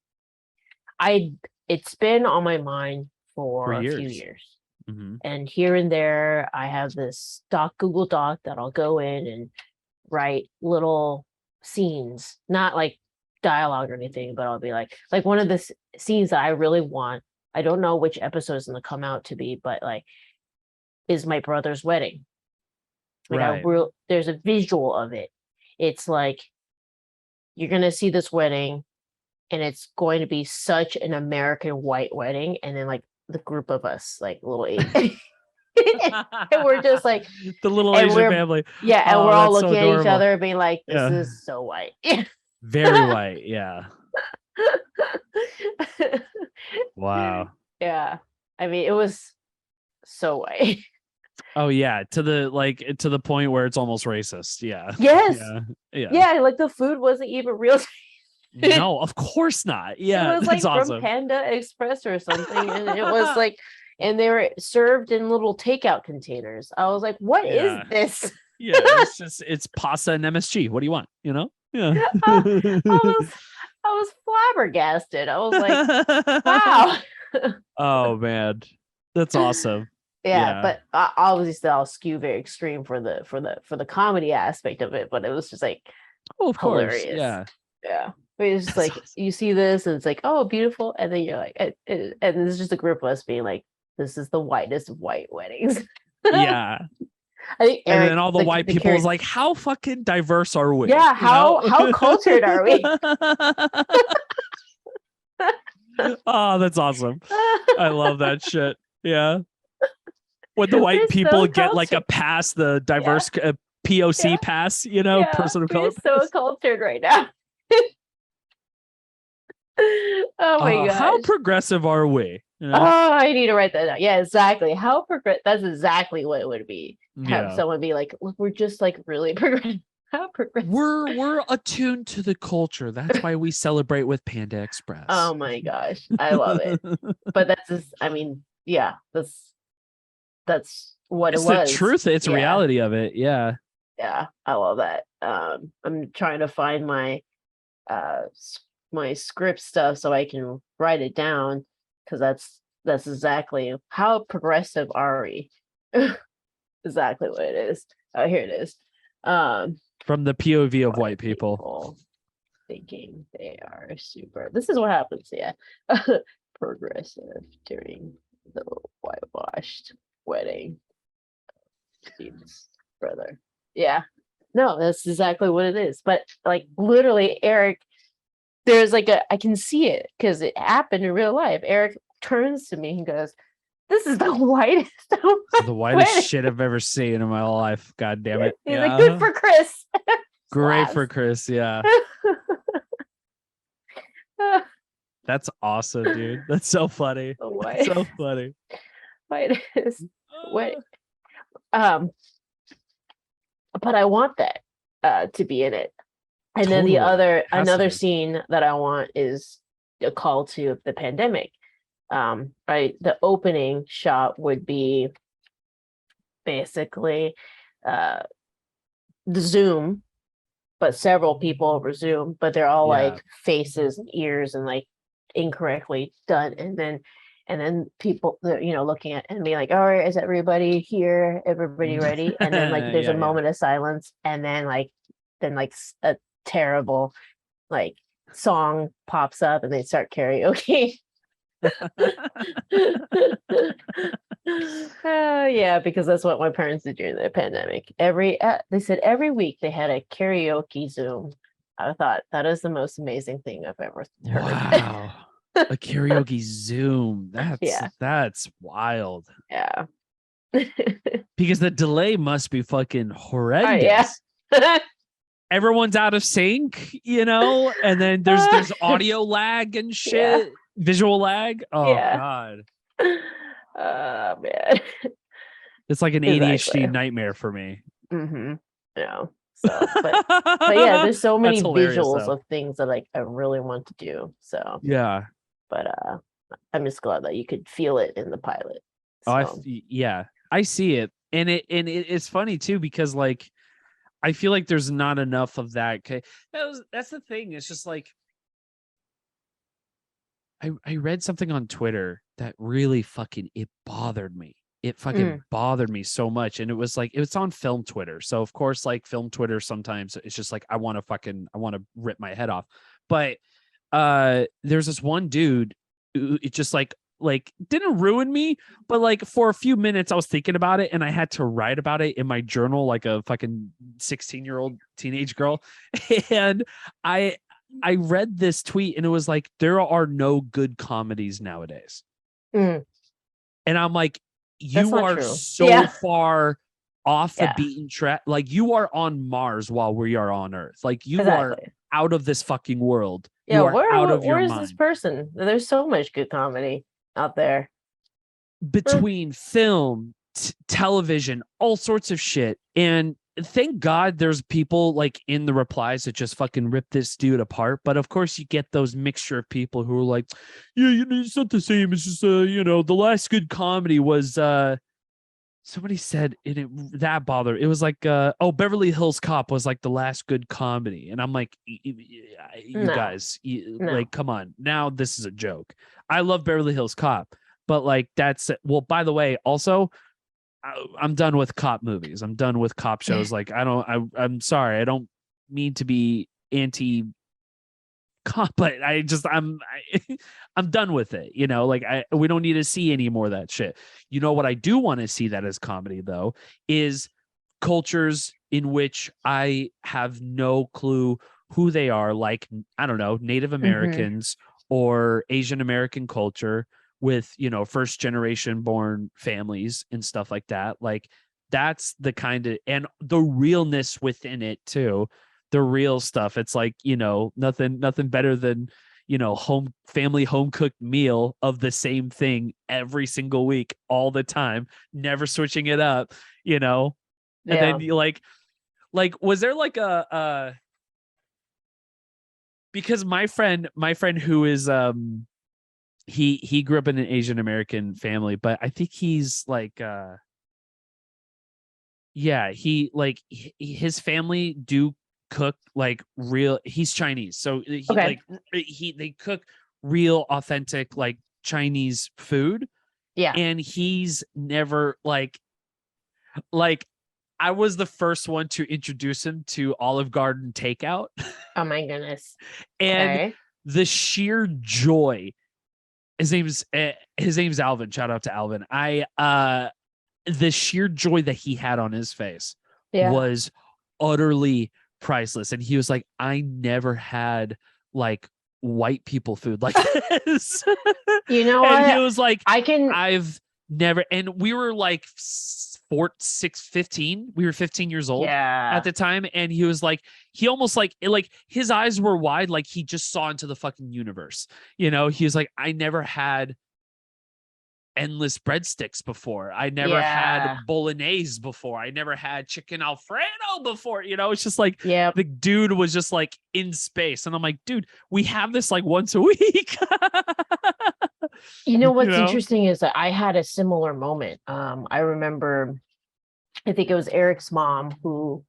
It's been on my mind for a few years. And here and there, I have this Google Doc that I'll go in and write little scenes, not like dialogue or anything, but I'll be like one of the scenes that I really want. I don't know which episode is going to come out to be, but like, is my brother's wedding. Like there's a visual of it, it's like, you're going to see this wedding and it's going to be such an American white wedding. And then like the group of us, like little Asian, and we're just like the little Asian family. Yeah. And we're all looking at each other and being like, this is so white. Very white. Yeah. Wow. Yeah. I mean, it was so white. Oh yeah, to the point where it's almost racist. Yeah. Yes. Yeah. Like the food wasn't even real. No, of course not. Yeah, it was like from Panda Express or something, and it was like, and they were served in little takeout containers. I was like, "What is this?" Yeah, it's pasta and MSG. What do you want? You know? Yeah. I was flabbergasted. I was like, "Wow." Oh man, that's awesome. Yeah, but obviously I'll skew very extreme for the comedy aspect of it, but it was just like, hilarious. Course, yeah. But it's just like awesome. You see this and it's like, oh, beautiful, and then you're like, and it's just a group of us being like, this is the whitest of white weddings. Yeah. I think Eric, and then all the white people is like, how fucking diverse are we? Yeah, how cultured are we? Oh, that's awesome. I love that shit. Yeah. When the white people get like a pass, the diverse POC pass, you know, person of color. So cultured right now. Oh my god! How progressive are we? You know? Oh, I need to write that down. Yeah, exactly. How progressive? That's exactly what it would be. Have someone be like, "Look, we're just like really progressive." How progressive? We're attuned to the culture. That's why we celebrate with Panda Express. Oh my gosh, I love it. But that's just, I mean, yeah, that's what it was. It's the truth. It's reality of it. Yeah. Yeah, I love that. I'm trying to find my my script stuff so I can write it down, because that's exactly how progressive are we. Exactly what it is. Oh, here it is. From the POV of white people thinking they are super. This is what happens. Yeah. Progressive during the whitewashed wedding. Steve's brother. Yeah. No, that's exactly what it is. But like literally, Eric, there's like I can see it because it happened in real life. Eric turns to me and goes, "This is the whitest." The whitest shit I've ever seen in my life. God damn it. He's like, good for Chris. Great for Chris. Yeah. That's awesome, dude. That's so funny. So funny. Whitest. What? But I want that to be in it. And totally. Then another scene that I want is a call to the pandemic. Right, the opening shot would be basically the Zoom, but several people over Zoom, but they're all like faces and ears and like incorrectly done, and then people, you know, looking at and being like, all right, is everybody here, everybody ready? And then like there's a moment of silence, and then a terrible like song pops up and they start karaoke. Yeah, because that's what my parents did during the pandemic. They said every week they had a karaoke Zoom. I thought that is the most amazing thing I've ever heard. Wow. A karaoke Zoom. That's wild. Yeah. Because the delay must be fucking horrendous. Yeah. Everyone's out of sync, you know, and then there's audio lag and shit. Visual lag. Oh god. Oh man. It's like an ADHD nightmare for me. Mm-hmm. Yeah. So, but yeah, there's so many visuals of things that like I really want to do. So yeah. But I'm just glad that you could feel it in the pilot. So. I see it, and it's funny too, because like I feel like there's not enough of that. That's the thing. It's just like I read something on Twitter that really fucking it bothered me. It fucking bothered me so much, and it was like it's on film Twitter. So of course, like film Twitter, sometimes it's just like I want to rip my head off. But there's this one dude who it just like like didn't ruin me, but like for a few minutes I was thinking about it and I had to write about it in my journal like a fucking 16-year-old teenage girl. And I read this tweet and it was like, there are no good comedies nowadays. And I'm like, you are so far off the beaten track. Like you are on Mars while we are on Earth. Like you are out of this fucking world. Yeah, you are out of your mind. Where is this person? There's so much good comedy out there. Between film, television, all sorts of shit. And thank God there's people like in the replies that just fucking rip this dude apart. But of course you get those mixture of people who are like, yeah, you know, it's not the same. It's just, you know, the last good comedy was, somebody said that bothered. It was like, Beverly Hills Cop was like the last good comedy. And I'm like, you guys, like, come on. Now this is a joke. I love Beverly Hills Cop, but like, well, by the way, also, I'm done with cop movies. I'm done with cop shows. Like, I'm sorry. I don't mean to be anti cop, but I'm done with it. You know, like we don't need to see any more of that shit. You know what I do want to see that as comedy though is cultures in which I have no clue who they are. Like, I don't know, Native Americans or Asian American culture with, you know, first generation born families and stuff like that. Like that's the kind of, and the realness within it too. The real stuff. It's like, you know, nothing better than, you know, home cooked meal of the same thing every single week, all the time, never switching it up, you know? And then you like, was there like because my friend who is, he grew up in an Asian American family, but I think he's like, his family do cook like real, he's Chinese, so they cook real authentic like Chinese food, and he's never like I was the first one to introduce him to Olive Garden takeout. Oh my goodness. And the sheer joy, his name's Alvin, shout out to Alvin. The sheer joy that he had on his face was utterly priceless. And he was like, I never had white people food like this. You know what? And he was like, I've never, and we were like 15. We were 15 years old at the time. And he was like, he almost like his eyes were wide. Like he just saw into the fucking universe. You know, he was like, I never had endless breadsticks before. I never had bolognese before. I never had chicken Alfredo before. You know, it's just like the dude was just like in space. And I'm like, dude, we have this like once a week. You know what's interesting is that I had a similar moment. I remember, I think it was Eric's mom who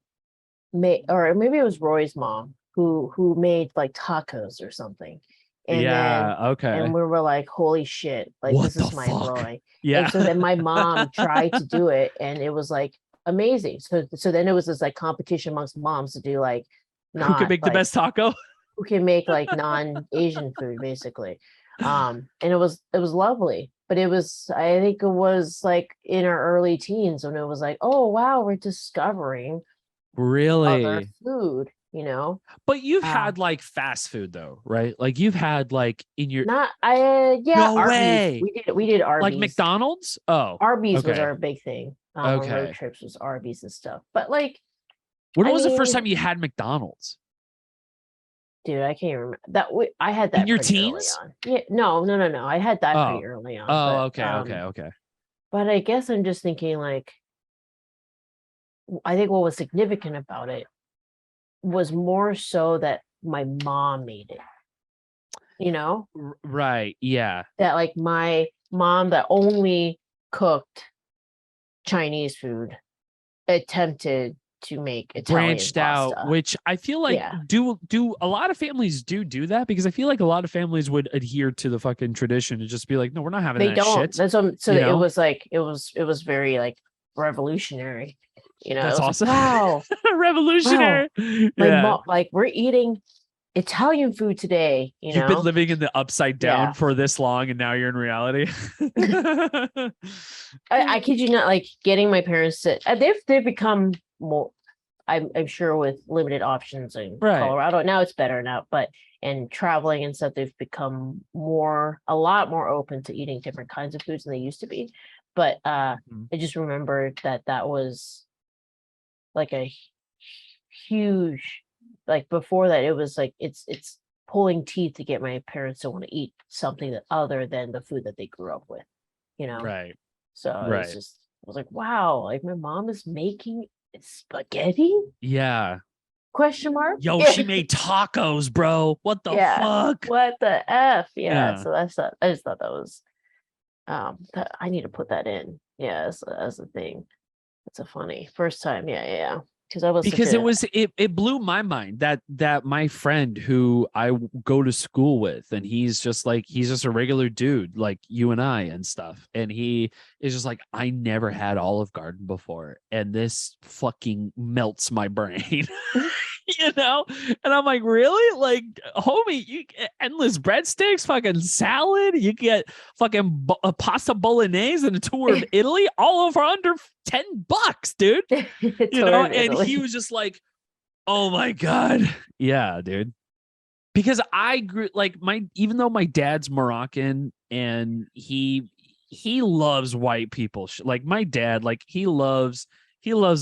made, or maybe it was Roy's mom who made like tacos or something. And and we were like, holy shit, like what this is mind blowing. And so then my mom tried to do it and it was like amazing. So then it was this like competition amongst moms to do like who can make the best taco? Who can make like non-Asian food basically. And it was lovely. But it was, I think it was like in our early teens when it was like, oh wow, we're discovering other food. You know, but you've had like fast food though, right? Like you've had like in your no Arby's. Way. We did Arby's, like McDonald's. Arby's was our big thing. Road trips was Arby's and stuff. But like, when was the first time you had McDonald's? Dude, I can't remember that. I had that in your teens. Yeah, no. I had that pretty early on. Okay. But I guess I'm just thinking like, I think what was significant about it was more so that my mom made it, you know? Right. Yeah. That like my mom that only cooked Chinese food attempted to make Italian branched pasta. Out, which I feel like do a lot of families do that, because I feel like a lot of families would adhere to the fucking tradition and just be like, no, we're not having that shit. That's what, so it was like it was very like revolutionary. You know, that's awesome. Like, wow, revolutionary. Wow. My mom, like we're eating Italian food today. You've been living in the upside down for this long, and now you're in reality. I kid you not, like getting my parents to, they've become more, I'm sure with limited options in Colorado. Now it's better now, but and traveling and stuff, they've become a lot more open to eating different kinds of foods than they used to be. But I just remember that was like a huge, like before that, it was like it's pulling teeth to get my parents to want to eat something that other than the food that they grew up with, Right. So I was like, wow, like my mom is making spaghetti? Yeah. Question mark? Yo, she made tacos, bro. What the fuck? What the F? Yeah. So I just thought that was I need to put that in. Yeah, as a thing. It's a funny first time. Yeah. It blew my mind that my friend who I go to school with, and he's just a regular dude like you and I and stuff, and he is just like, I never had Olive Garden before, and this fucking melts my brain. And I'm like, really? Like, homie, you get endless breadsticks, fucking salad, you get fucking pasta bolognese and a tour of Italy, all over under $10, dude. And he was just like, oh my God. Yeah, dude. Because I grew even though my dad's Moroccan and he loves white people, like my dad, like he loves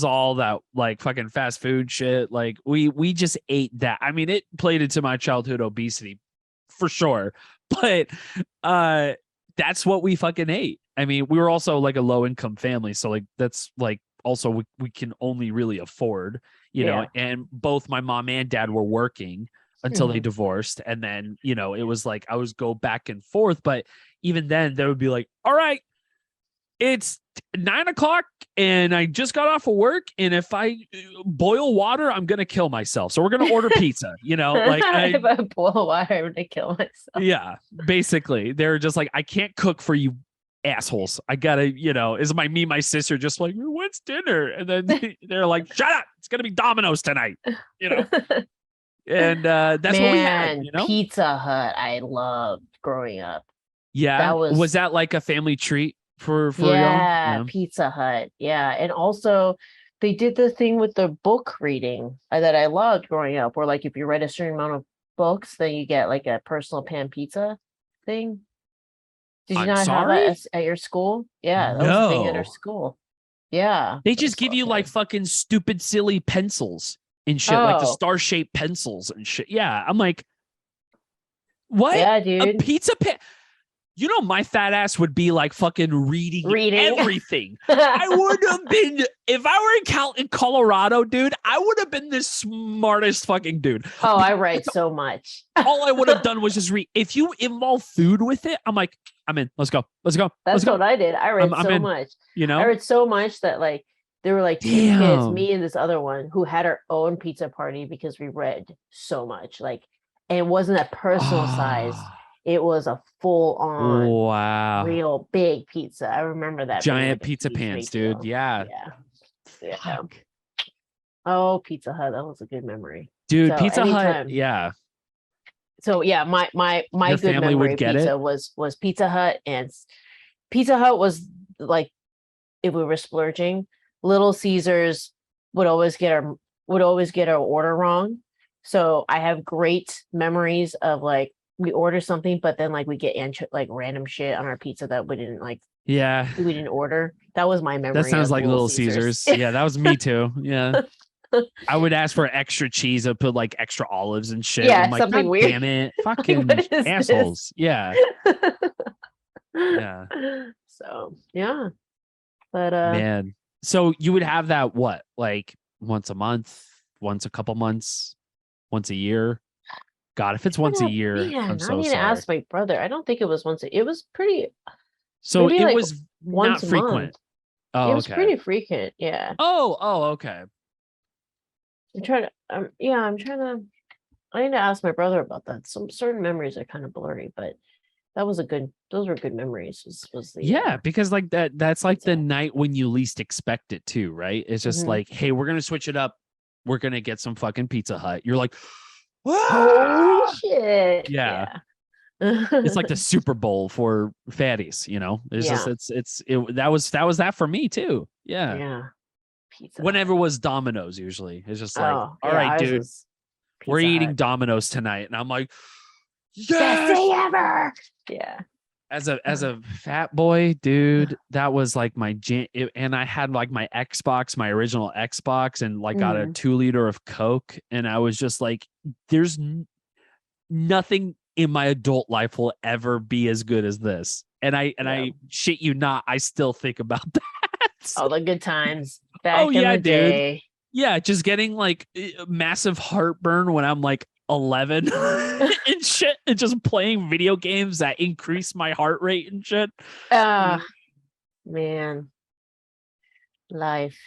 all that like fucking fast food shit. Like we just ate that. I mean, it played into my childhood obesity for sure, but that's what we fucking ate. I mean, we were also like a low income family, so like that's like also we can only really afford, and both my mom and dad were working until they divorced, and then it was like I was go back and forth, but even then they would be like, all right, it's 9:00 and I just got off of work, and if I boil water, I'm gonna kill myself. So we're gonna order pizza. Like if I boil water, I'm gonna kill myself. Yeah, basically, they're just like, I can't cook for you assholes. I gotta, is my sister just like, what's dinner? And then they're like, shut up, it's gonna be Domino's tonight. And that's what we had. Pizza Hut, I loved growing up. Yeah, was that like a family treat? For y'all? Yeah, Pizza Hut. Yeah. And also they did the thing with the book reading that I loved growing up, where like if you read a certain amount of books, then you get like a personal pan pizza thing. Did you not have that at your school? Yeah, that was a thing at our school. Yeah. They just give you like fucking stupid silly pencils and shit, like the star-shaped pencils and shit. Yeah. I'm like, what? Yeah, dude. A pizza pen? My fat ass would be like fucking reading everything. I would have been, if I were in Colorado, dude, I would have been the smartest fucking dude. Oh, I write so much. All I would have done was just read. If you involve food with it, I'm like, I'm in. Let's go. That's what I did. I read so much. I read so much that like there were like two kids, me and this other one, who had our own pizza party because we read so much. Like, and it wasn't a personal size. It was a full-on, real big pizza. I remember that. Giant pizza pans, dude. Yeah. Oh, Pizza Hut. That was a good memory. Dude, so Pizza Hut. Yeah. So yeah, my Your good memory of pizza was Pizza Hut, and Pizza Hut was like, if we were splurging, Little Caesars would always get our order wrong. So I have great memories of like, we order something, but then like we get like random shit on our pizza that we didn't like. Yeah, we didn't order. That was my memory. That sounds like Little Caesars. Yeah, that was me too. Yeah, I would ask for extra cheese. I'd put like extra olives and shit. Yeah, I'm like, something weird. Damn it, fucking assholes. This? Yeah, yeah. So yeah, but man. So you would have that like once a month, once a couple months, once a year. God, if it's once a year, I'm so sorry. I need to ask my brother. I don't think it was once. It was pretty. So it like was not frequent. Month. Oh, it was pretty frequent. Yeah. Oh, okay. I'm trying to. I need to ask my brother about that. Some certain memories are kind of blurry, but those were good memories. Because like that's like the night when you least expect it too, right? It's just like, hey, we're gonna switch it up. We're gonna get some fucking Pizza Hut. You're like, Holy shit. Yeah. It's like the Super Bowl for fatties, you know. It's just that was that for me too. Yeah. Pizza. Whenever it was Domino's, usually it's just like, all right, dude, we're eating Domino's tonight, and I'm like, best day ever. Yeah. As a fat boy, dude, that was like my and I had like my Xbox, my original Xbox, and like got a 2-liter of Coke, and I was just like, there's nothing in my adult life will ever be as good as this. And I shit you not, I still think about that. All the good times back in the day. Dude. Yeah, just getting like massive heartburn when I'm like 11 and shit, and just playing video games that increase my heart rate and shit. Man, life.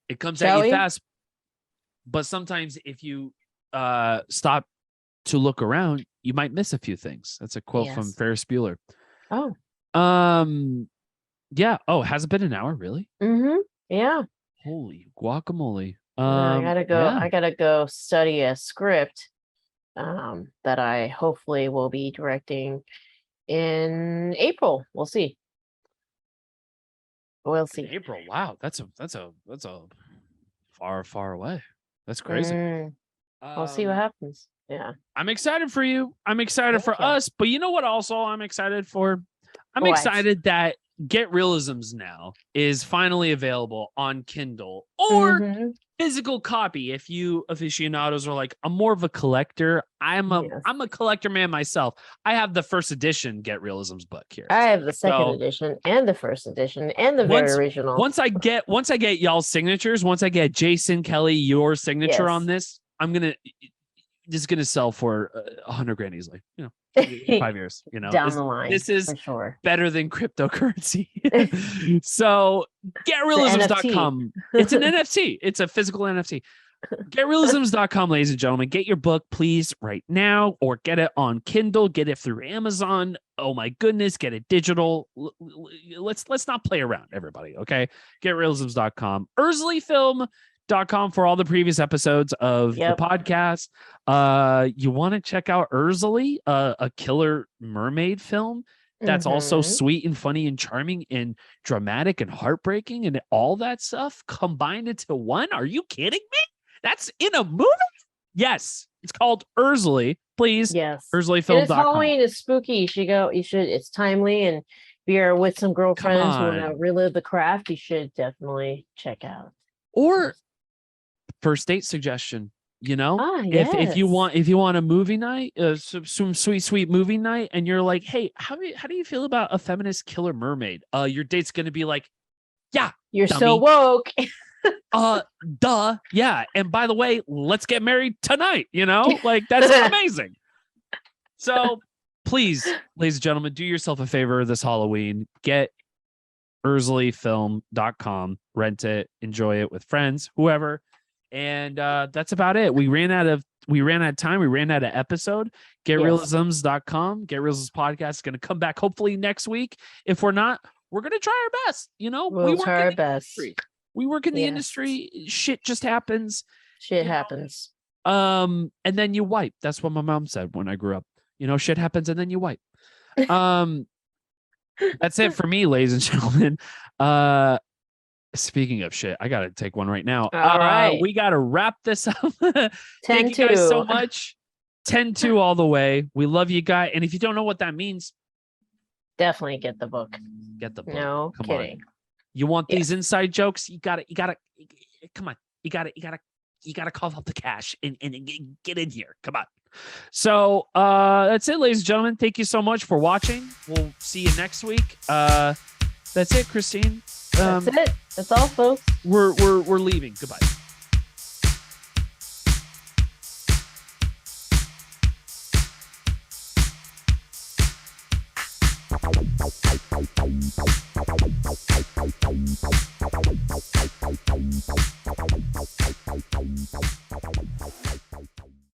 It comes at you fast, but sometimes if you stop to look around, you might miss a few things. That's a quote from Ferris Bueller. Yeah. Oh, has it been an hour? Really? Yeah. Holy guacamole. I gotta go study a script that I hopefully will be directing in April. We'll see. April. Wow, that's a far away. That's crazy. We'll see what happens. Yeah. I'm excited for you. I'm excited for us. But you know what also I'm excited for? I'm excited that Get Reelisms now is finally available on Kindle or physical copy. If you aficionados are like, I'm more of a collector. I'm a collector man myself. I have the first edition Get Reelisms book here. I have the second edition and the first edition and the very original. Once I get y'all's signatures, once I get Jason, Kelly, your signature on this, this is gonna sell for $100,000 easily. You know, 5 years. You know, down the line. This is for sure better than cryptocurrency. So GetReelisms.com. It's an NFT. It's a physical NFT. GetReelisms.com, ladies and gentlemen. Get your book, please, right now, or get it on Kindle. Get it through Amazon. Oh my goodness, get it digital. Let's not play around, everybody. Okay, GetReelisms.com. UrsleyFilm.com for all the previous episodes of the podcast. You want to check out Ursula, a killer mermaid film that's also sweet and funny and charming and dramatic and heartbreaking and all that stuff combined into one. Are you kidding me? That's in a movie? Yes. It's called Ursula. Please. Yes. UrsleyFilm.com. Halloween is spooky. You should. It's timely, and if you're with some girlfriends who want to relive the craft, you should definitely check out. Or first date suggestion, you know, if you want a movie night, some sweet movie night, and you're like, hey, how do you feel about a feminist killer mermaid? Your date's gonna be like, yeah, you're dummy. so woke. Duh, yeah. And by the way, let's get married tonight. You know, like that's amazing. So please, ladies and gentlemen, do yourself a favor this Halloween. Get UrsleyFilm.com, rent it, enjoy it with friends, whoever. And that's about it. We ran out of time. We ran out of episode. GetReelisms.com. Get Reelisms Podcast is going to come back hopefully next week. If we're not, we're going to try our best. You know, we'll try our best. We work in the industry. Shit just happens. Shit happens. And then you wipe. That's what my mom said when I grew up. You know, shit happens and then you wipe. That's it for me, ladies and gentlemen. Speaking of shit, I gotta take one right now. All right. We gotta wrap this up. Thank you guys so much. 10-2 all the way. We love you guys. And if you don't know what that means, definitely get the book. Get the book. No Come kidding. on. You want these inside jokes? You gotta come on. You gotta cough up the cash and get in here. Come on. So that's it, ladies and gentlemen. Thank you so much for watching. We'll see you next week. That's it, Christine. That's it. That's all, folks. We're leaving. Goodbye.